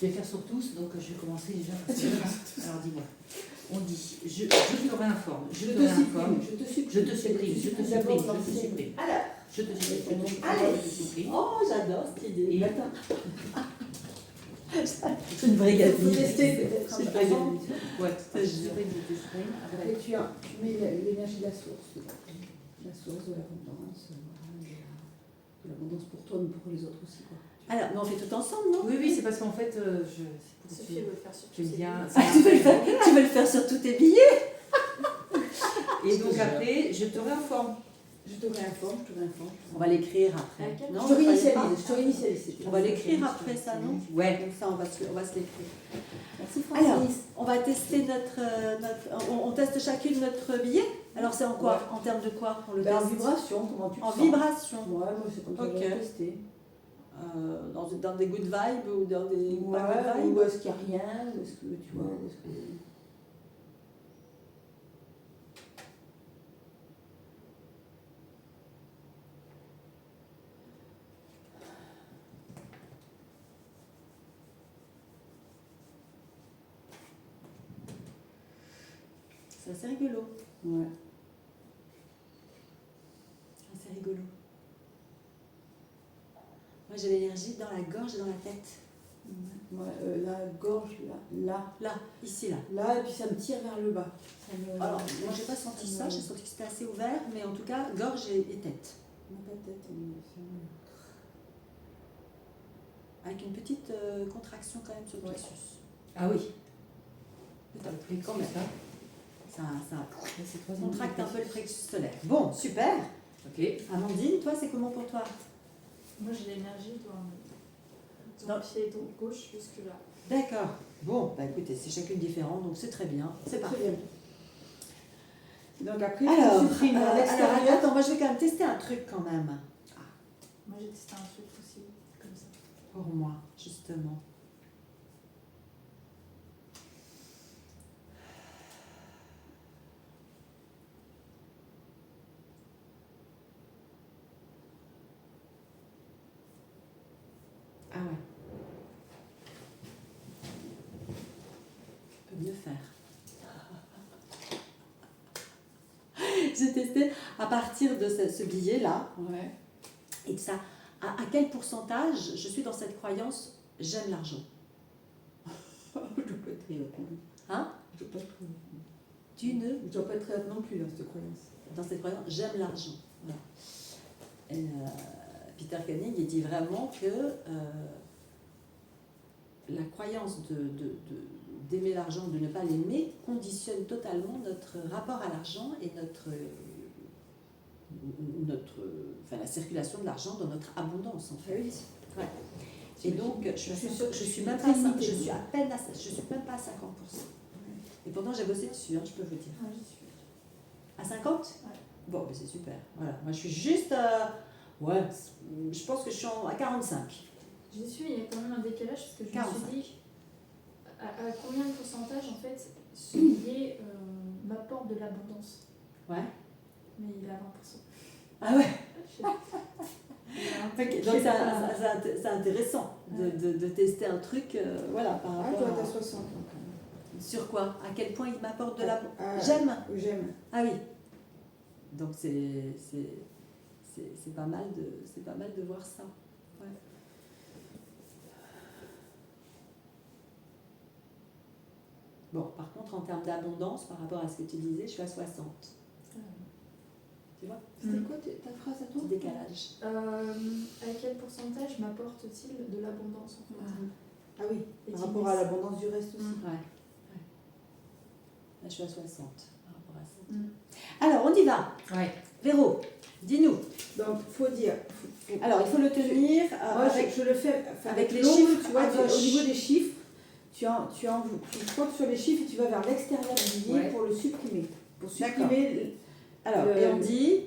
Je vais faire sur tous, donc je vais commencer déjà. Alors dis-moi. On dit, je te réinforme, je te réinforme, je te supprime. je te supprime, je te supprime, D'abord, je te supprime. Alors, Je te supprime, allez. je te supprime. Oh, j'adore cette idée. Et- Attends. C'est une vraie gamine. Faut tester peut-être. C'est une vraie gamine. Ouais, je te supprime, je te supprime. Après, tu mets l'énergie de la source. La source de l'abondance. Voilà, de l'abondance pour toi, mais pour les autres aussi. Quoi. Alors, mais on fait tout ensemble, non? Oui, oui, c'est parce qu'en fait, Sophie veut le faire sur tous j'aime ses bien. livres. Ah, tu veux le faire sur tous tes billets? Et donc après, je te réinforme. Je te réinforme. On va l'écrire après. À quel Non, Je te fallait pas. réinitialise. On va l'écrire après ça, non? Ouais. Comme ça, on va se l'écrire. Merci Alors, Francis. on va tester on teste chacune notre billet. Alors, c'est en quoi? En termes de quoi? On le Ben, en teste vibration, comment tu te En sens? vibration. Ouais, moi c'est comme ça que Ok. j'ai testé. Dans des good vibes ou dans des pas good Ouais, vibes? ou est-ce qu'il n'y a rien, ou est-ce que tu vois, ou est-ce que... C'est assez rigolo. Ouais. C'est rigolo. Moi, j'ai l'énergie dans la gorge et dans la tête. Ouais, la gorge, là, Là, ici, là. là, et puis ça me tire vers le bas. Ça me... Alors, moi, j'ai pas senti ça. J'ai senti que c'était assez ouvert, mais en tout cas, gorge et tête. On n'a pas de tête, ça me- Avec une petite contraction quand même sur le plexus. Ah oui. Mais quand même. Ça C'est trois contracte un peu le plexus solaire. Bon, super. Ok. Amandine, toi, c'est comment pour toi? Moi j'ai l'énergie dans le pied gauche jusque là. D'accord. Bon, bah écoutez, c'est chacune différente, donc c'est très bien. C'est Très parfait. bien. Donc après, Alors, tu supprimes à l'extérieur. attends, moi je vais quand même tester un truc quand même. Moi j'ai testé un truc aussi comme ça. Pour moi, justement. Ah ouais. Je peux mieux faire. J'ai testé à partir de ce billet-là. Ouais. Et que ça, à quel pourcentage je suis dans cette croyance, j'aime l'argent. Je ne dois pas être très haute. Hein? Je ne dois pas être très haute. Tu ne, Je ne dois pas être très haute non plus dans cette croyance. dans cette croyance, j'aime l'argent. Voilà. Et, Peter Koenig, il dit vraiment que la croyance d'aimer l'argent, de ne pas l'aimer, conditionne totalement notre rapport à l'argent et la circulation de l'argent dans notre abondance en fait. Oui. Ouais. Et donc, je suis même pas, je suis à peine à, je suis même pas à 50%. Et pourtant, j'ai bossé dessus, hein, je peux vous dire. Ah, j'y suis. À 50? Ouais. Bon, ben c'est super. Voilà. Moi, je suis juste ouais, je pense que je suis à 45. J'y suis, mais il y a quand même un décalage parce que je 45. me suis dit à combien de pourcentage en fait ce billet m'apporte de l'abondance. Ouais. Mais il est à 20%. Ah ouais. Je sais pas. Il y a un Ok, truc donc qui est pas- c'est intéressant de tester un truc voilà, par Ah, rapport toi, t'as à... 60. Donc, Sur quoi? À quel point il m'apporte de la... Ah, J'aime. J'aime. Ah oui. Donc c'est pas mal de voir ça. Ouais. Bon, par contre, en termes d'abondance, par rapport à ce que tu disais, je suis à 60. Tu vois? C'était quoi ta phrase à toi? Petit décalage. À quel pourcentage m'apporte-t-il de l'abondance en fait Ah oui, Et par qui rapport baisse. à l'abondance du reste aussi. Ouais. Là, je suis à 60 par rapport à ça. Mm. Alors, on y va. Ouais. Véro, dis-nous. Donc, faut dire. Alors, il faut le tenir Moi, avec... je le fais avec les l'ongle, chiffres tu vois, à gauche. au niveau des chiffres, tu frôles sur les chiffres et tu vas vers l'extérieur du billet Ouais. pour le supprimer. Pour D'accord. supprimer, Alors, Le- et on dit...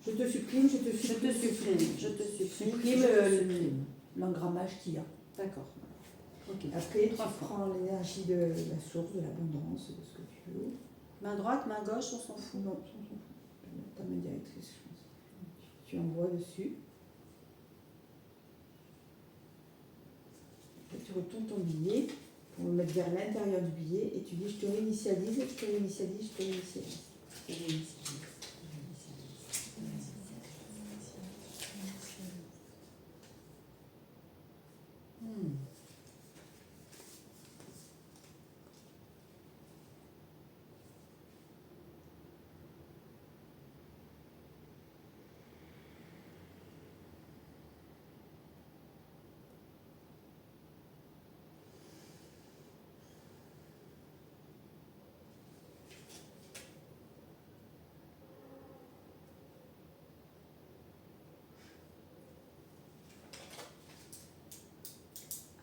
je te supprime, je te Je supprime, te supprime, je te supprime, Supprime je te le- supprime. l'engrammage qu'il y a. D'accord. Ok. Après, tu 3 fois. prends l'énergie de la source, de l'abondance, de ce que tu veux. Main droite, main gauche, on s'en fout. Non, on s'en fout. Ta main directrice, je pense. Tu envoies dessus. Et tu retournes ton billet pour le mettre vers l'intérieur du billet et tu dis je te réinitialise, je te réinitialise, je te réinitialise. Je te réinitialise.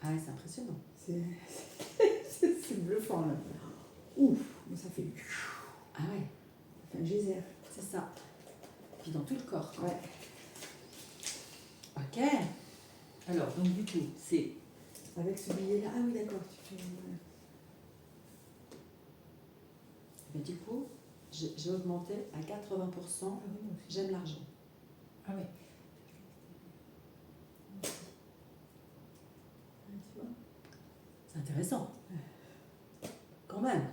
Ah ouais, c'est impressionnant. C'est bluffant là. Ouf, mais ça fait, Ah ouais, ça fait un geyser. c'est ça. Puis dans tout le corps. quoi. Ouais. Ok. Alors, donc du coup, c'est Avec ce billet là. Ah oui d'accord, tu fais. Mais du coup, j'ai augmenté à 80%. Ah oui, moi aussi. J'aime l'argent. ah ouais. Tu vois. C'est intéressant. Quand même.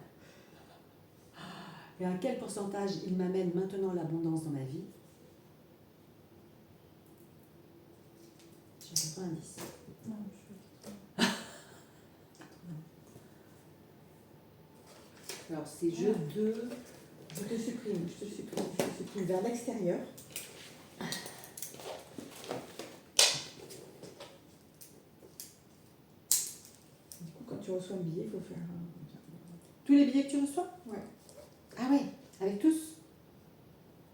Et à quel pourcentage il m'amène maintenant l'abondance dans ma vie? Sur 90. Non, Alors, c'est jeu 2. Je te supprime, vers l'extérieur. Du coup, quand tu reçois un billet, il faut faire. Tous les billets que tu reçois? Ouais. Ah ouais, avec tous?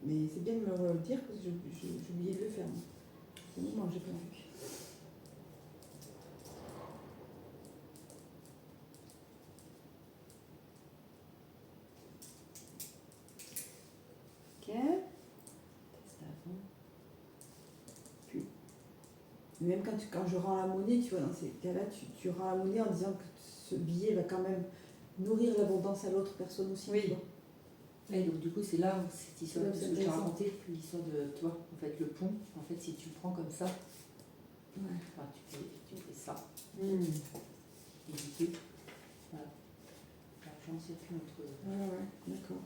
Mais c'est bien de me le dire parce que j'ai oublié de le faire. Moi. C'est le moment, j'ai pas vu. Ok. Test avant. Même quand je rends la monnaie, tu vois, dans ces cas-là, tu rends la monnaie en disant que ce billet va quand même nourrir l'abondance à l'autre personne aussi. Oui. tu vois. Et donc du coup, c'est là où cette histoire Là, de c'est ce que je t'ai intéressant. raconté, l'histoire de toi, en fait, le pont. En fait, si tu prends comme ça, Ouais. enfin, tu fais ça, Hmm. et du coup, voilà. L'argent circule entre eux. Ouais, d'accord.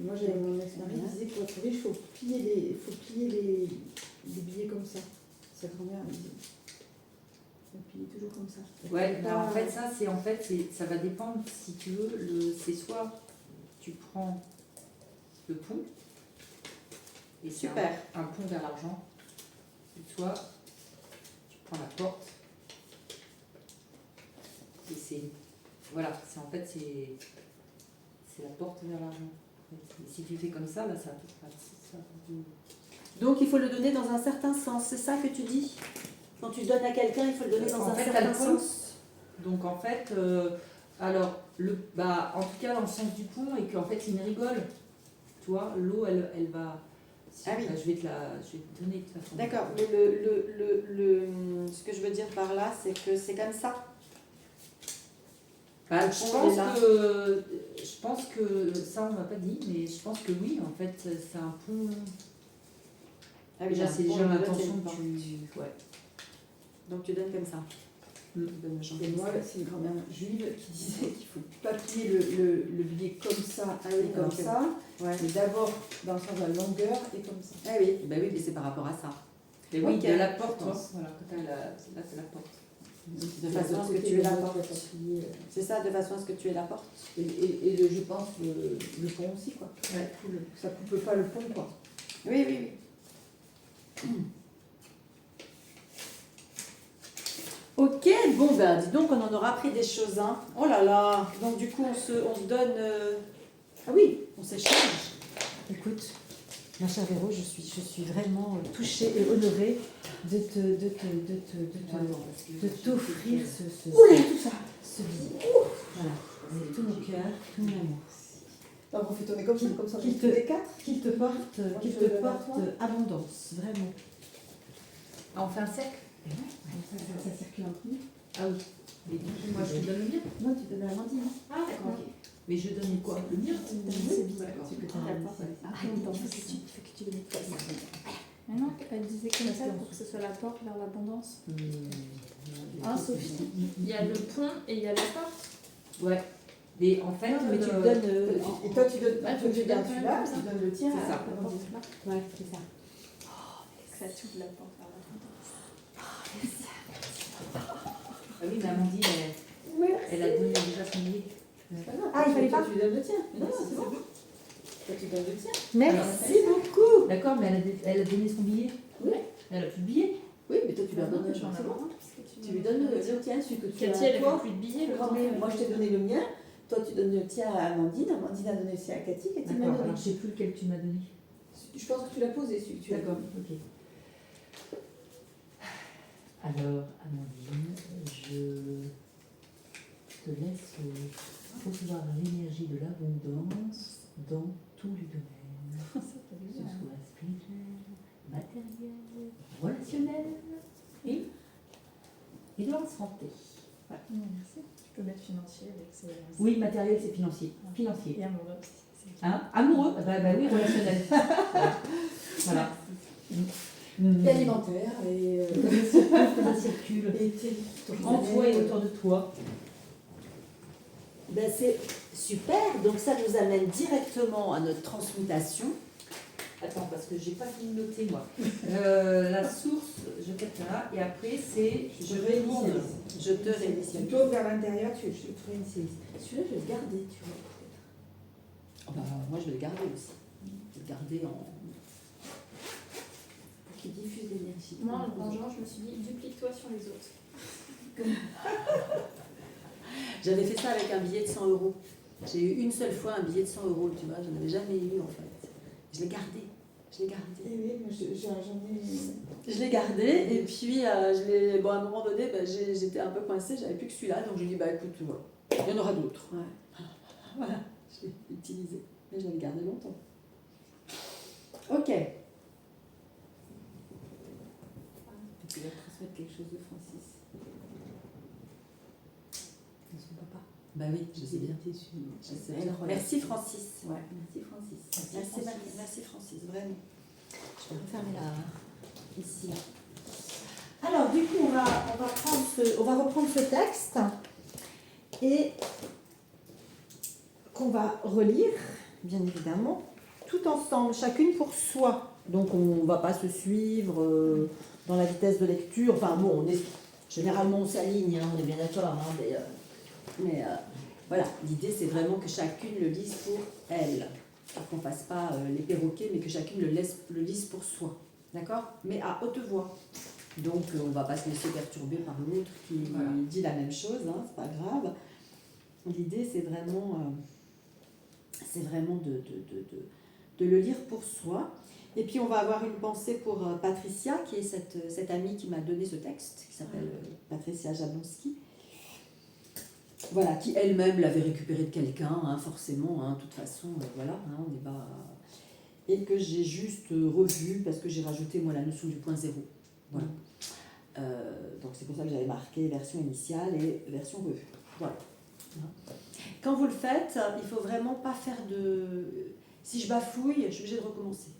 Et moi, j'avais mon ex-mari qui disait que pour être riche, il faut plier les billets comme ça. Sa grand-mère elle disait. Il faut plier toujours comme ça. Ouais, bah, en fait, ça va dépendre, si tu veux, c'est soit tu prends le pont, et c'est Super. un pont vers l'argent, ou soit tu prends la porte, et c'est, voilà, c'est en fait, c'est la porte vers l'argent. Et si tu fais comme ça, là, ça Donc il faut le donner dans un certain sens, c'est ça que tu dis? Quand tu donnes à quelqu'un, il faut le donner dans En un fait, certain t'as le pont. sens. Donc en fait, alors, en tout cas dans le sens du pont, et qu'en fait il rigole. Tu vois, l'eau, elle va. Ah oui. Bah, je vais te donner de toute façon. D'accord, mais ce que je veux dire par là, c'est que c'est comme ça. Bah, Le je pense que ça on m'a pas dit, mais je pense que oui, en fait, c'est un pont. Ah oui, Déjà, un c'est pont, déjà le l'intention deuxième que tu. Ouais. Donc tu donnes comme ça. Mm. Tu donnes le champ Et comme moi, ça. c'est une grand-mère juive qui disait qu'il faut pas plier le billet comme ça Ah oui, et comme ok. ça, Ouais. mais d'abord dans le sens de la longueur et comme ça. Ah oui, bah oui, mais c'est par rapport à ça. Mais oui, Ok. il y a la porte, hein. Voilà, quand t'as là, c'est la porte. De façon à ce que tu aies la porte. C'est ça, de façon à ce que tu aies la porte. Et je pense le pont aussi, quoi. Ouais. Ça coupe pas le pont, quoi. Oui, oui, oui. Ok, bon ben dis donc on en aura appris des choses, hein. Oh là là, donc du coup on se donne... Ah oui, on s'échange. Écoute, ma chère Véro, je suis vraiment touchée et honorée de t'offrir ce billet. Voilà, avec tout mon cœur, tout mon amour. Donc on fait tourner comme ça, Qu'il on te- fait des quatre. Qu'il te porte, Qu'il te porte abondance, vraiment. Ah, on fait un cercle. Ça circule entre nous. Ah oui. Et du coup, moi je te donne le mien. Non, tu donnes à Amandine. Ah d'accord, ok. Mais je donne quoi? Le mien ou C'est bien. C'est que t'as la porte. faut que tu le mettes comme ça. Mais non, elle disait comme ça pour que ce soit la porte vers l'abondance. Ah, Sophie, il y a le pont et il y a la porte. Ouais. Mais en fait, Mais tu le donnes. Et toi, tu donnes. Ah, toi, tu tu gardes donnes celui-là, quand même, tu donnes le tien. C'est ça. Ouais, c'est ça. Ça t'ouvre la porte vers la fenêtre. Ah oui, mais Amandine, elle a donné déjà son billet. C'est pas grave. Ah, il fallait Toi, pas. tu lui donnes le tien. Non, c'est bon. Toi, tu donnes le tien. Merci beaucoup. D'accord, mais elle a donné son billet. Oui. Elle a plus de billet. Oui, mais toi, tu lui Non, donnes. j'en ai C'est bon. un, parce que Tu lui donnes le tien, celui que tu as. Cathy, elle toi. avait plus de billets. le temps Mais que- moi, je t'ai donné le mien. Toi, tu donnes le tien à Amandine. Amandine a donné le sien à Cathy. Cathy m'a D'accord, donné. alors je sais plus lequel tu m'as donné. Je pense que tu l'as posé, celui que tu as. D'accord, ok. Alors, Amandine, je te laisse recevoir l'énergie de l'abondance dans tous les domaines, que ce soit spirituel, matériel, relationnel et dans la santé. Merci. Tu peux mettre financier avec ces. Oui, matériel, c'est financier. Financier. Et amoureux aussi. Hein? Amoureux? Bah oui, relationnel. Voilà. Et alimentaire et. Ça circule. En toi et autour de toi. Ben c'est super, donc ça nous amène directement à notre transmutation. Attends, parce que j'ai pas fini de noter moi. La source, je capte là, et après c'est Je réinitialise. Je te Tu réinitialise. t'ouvres vers l'intérieur, tu réinitialises. Celui-là, je vais le garder, tu vois. Oh ben, moi, je vais le garder aussi. Je vais le garder en. Pour qu'il diffuse l'énergie. Moi, en le rangeant, je me suis dit, duplique-toi sur les autres. J'avais fait ça avec un billet de 100 euros. J'ai eu une seule fois un billet de 100 euros, tu vois, j'en avais jamais eu en fait. Je l'ai gardé. Je l'ai gardé. Et oui, moi, j'en ai. Je l'ai gardé et puis bon, à un moment donné, j'étais un peu coincée, j'avais plus que celui-là, donc je lui ai dit écoute, voilà, il y en aura d'autres. Ouais. Voilà, je l'ai utilisé, mais je l'avais gardé longtemps. Ok. Tu vas transmettre quelque chose de Francis. De son papa. Bah oui, je sais bien. Je sais Incroyable. bien. Merci Francis. Ouais, merci Francis. Merci Francis, vraiment. Je vais refermer là, ici. Alors, du coup, on va reprendre ce texte et qu'on va relire, bien évidemment, tout ensemble, chacune pour soi. Donc, on ne va pas se suivre dans la vitesse de lecture. Enfin, bon, Généralement, on s'aligne, hein, on est bien d'accord. Hein, mais voilà, l'idée, c'est vraiment que chacune le lise pour elle. Qu'on ne fasse pas les perroquets, mais que chacune le lise pour soi. D'accord? Mais à haute voix. Donc, on ne va pas se laisser perturber par l'autre qui dit la même chose, hein, c'est pas grave. L'idée, c'est vraiment de le lire pour soi. Et puis, on va avoir une pensée pour Patricia, qui est cette amie qui m'a donné ce texte, qui s'appelle Patricia Jablonski. Voilà, qui elle-même l'avait récupéré de quelqu'un, hein, forcément, hein, de toute façon, voilà, hein, on n'est pas... Et que j'ai juste revu, parce que j'ai rajouté, moi, la notion du point zéro. Voilà. Donc, c'est pour ça que j'avais marqué version initiale et version revue. Voilà. Quand vous le faites, il ne faut vraiment pas faire de... Si je bafouille, je suis obligée de recommencer.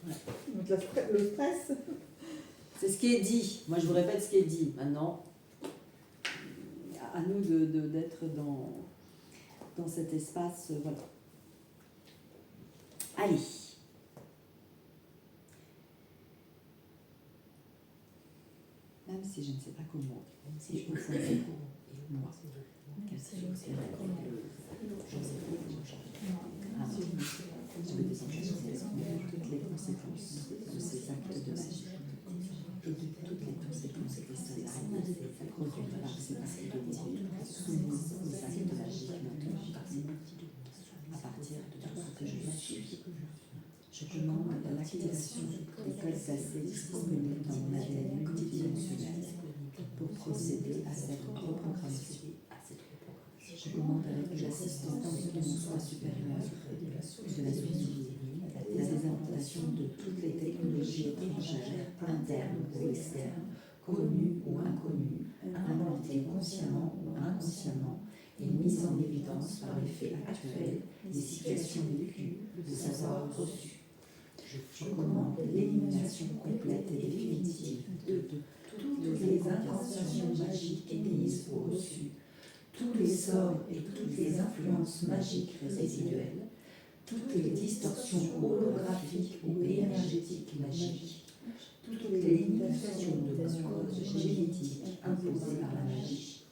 Ouais. Donc le stress. C'est ce qui est dit. Moi, je vous répète ce qui est dit. Maintenant, à nous d'être dans cet espace. Voilà. Allez. Même si je ne sais pas comment, même si je confonds moi, je vais descendre toutes les conséquences de ces actes de magie et de toutes les conséquences que ça produit par ces actes de magie soumises aux actes de magie maintenant à partir de tout ce que je suis. Je demande l'activation des codes placés disponibles dans mon ADN multidimensionnel pour procéder à cette reprogrammation. Je commande avec l'assistance de mon soi supérieur et de la suivi la désimplantation de toutes les technologies étrangères, internes ou externes, connues ou inconnues, inventées consciemment ou inconsciemment et mises en évidence par les faits actuels, les situations vécues, le savoir reçu. Je commande l'élimination complète et définitive de toutes les incantations magiques émises ou reçues, tous les sorts et toutes les influences magiques résiduelles, toutes les distorsions holographiques ou énergétiques magiques, toutes les limitations de causes génétiques imposées par la magie,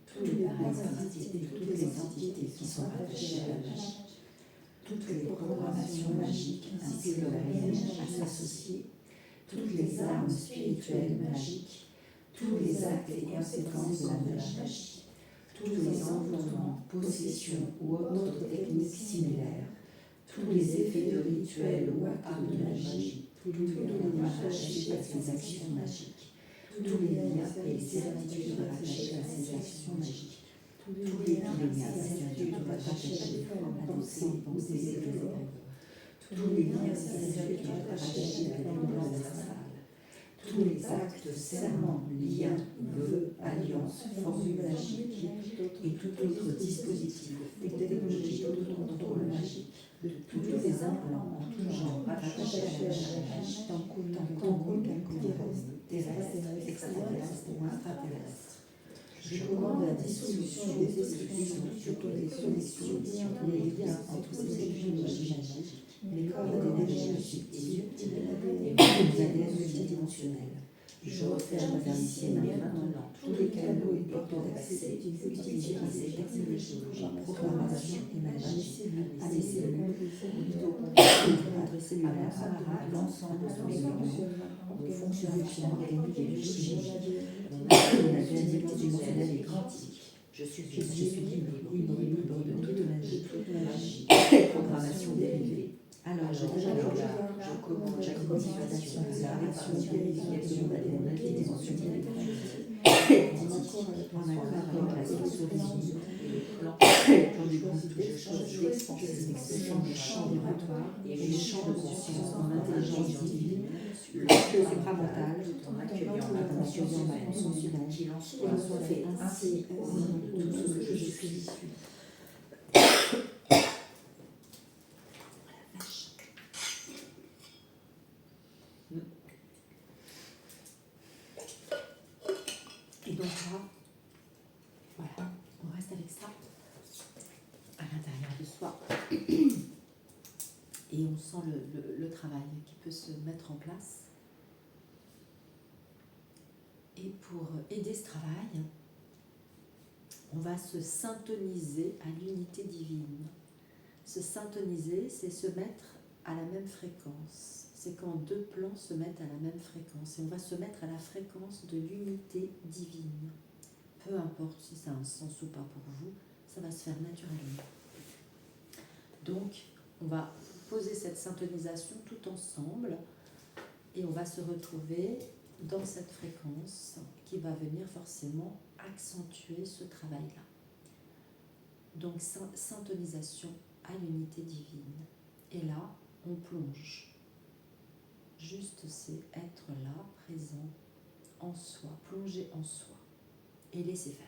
tous les parasites et toutes les entités qui sont attachées à la magie, toutes les programmations magiques ainsi que leurs liens associés, toutes les armes spirituelles magiques, tous les actes et conséquences de la magie, tous les envoûtements, possessions ou autres techniques similaires, tous les effets de rituels ou actes de magie, tous les liens attachés à ces actions magiques, tous les liens et les certitudes rattachées à ces actions magiques, tous les liens et certitudes rattachés à ces pensées égrégores, tous les liens et certitudes rattachés à l'élément astral, tous les actes, serments, liens, vœux, alliances, formules magiques et tout autre dispositif ou technologie d'autocontrôle magique, de tous les implants en tout genre attachés à la magie, tampons, terrestres, extraterrestres ou intraterrestres. Je commande la dissolution des esprits sur les connexions, les liens entre ces régimes magiques, les corps d'énergie subtile et les ADN multidimensionnels. Je referme d'ici maintenant tous les canaux et portes d'accès utilisés par ces technologies, programmation et magie, à des cellules, à l'ensemble de mes organes, au fonctionnement organique et biologique, la vie multidimensionnelle et quantique. Je suis libre de toute magie, programmation dérivée. Alors, je commande la modification, la réparation et l'élimination de la multidimensionnelle en accord avec la source d'origine et le plan du grand d'expansion du champ vibratoire et du champ de conscience dans l'intelligence divine, le supramental, tout en accueillant ma conscience humaine, qu'il en soit fait ainsi au nom de tout ce que je suis. Et donc là, voilà, on reste avec ça à l'intérieur de soi. Et on sent le travail qui peut se mettre en place. Et pour aider ce travail, on va se syntoniser à l'unité divine. Se syntoniser, c'est se mettre à la même fréquence. C'est quand deux plans se mettent à la même fréquence. Et on va se mettre à la fréquence de l'unité divine. Peu importe si ça a un sens ou pas pour vous, ça va se faire naturellement. Donc, on va poser cette syntonisation tout ensemble et on va se retrouver dans cette fréquence qui va venir forcément accentuer ce travail-là. Donc, syntonisation à l'unité divine. Et là, on plonge. Juste, c'est être là, présent, en soi, plonger en soi et laisser faire.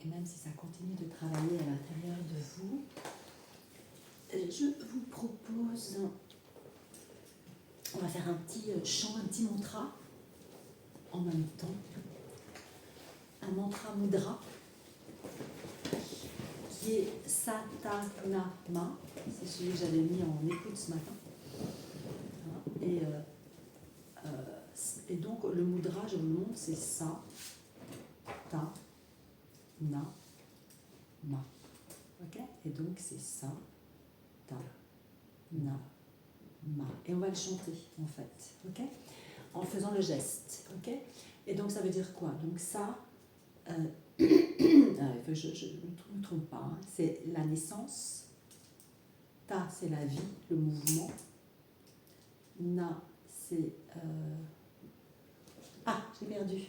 et même si ça continue de travailler à l'intérieur de vous, je vous propose, on va faire un petit chant, un petit mantra en même temps. Un mantra mudra qui est Satanama, c'est celui que j'avais mis en écoute ce matin. Et donc le mudra, je vous le montre, c'est Sa, Ta, Na, Ma. Ok? Et donc c'est Sa, Ta, Na, Ma. Et on va le chanter en fait. Ok? En faisant le geste. Ok? Et donc ça veut dire quoi? Donc ça, je ne me trompe pas, hein, c'est la naissance. Ta, c'est la vie, le mouvement. Na, c'est... Ah, j'ai perdu.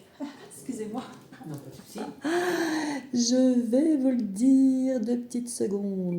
Excusez-moi. Non, pas de souci. Je vais vous le dire 2 petites secondes.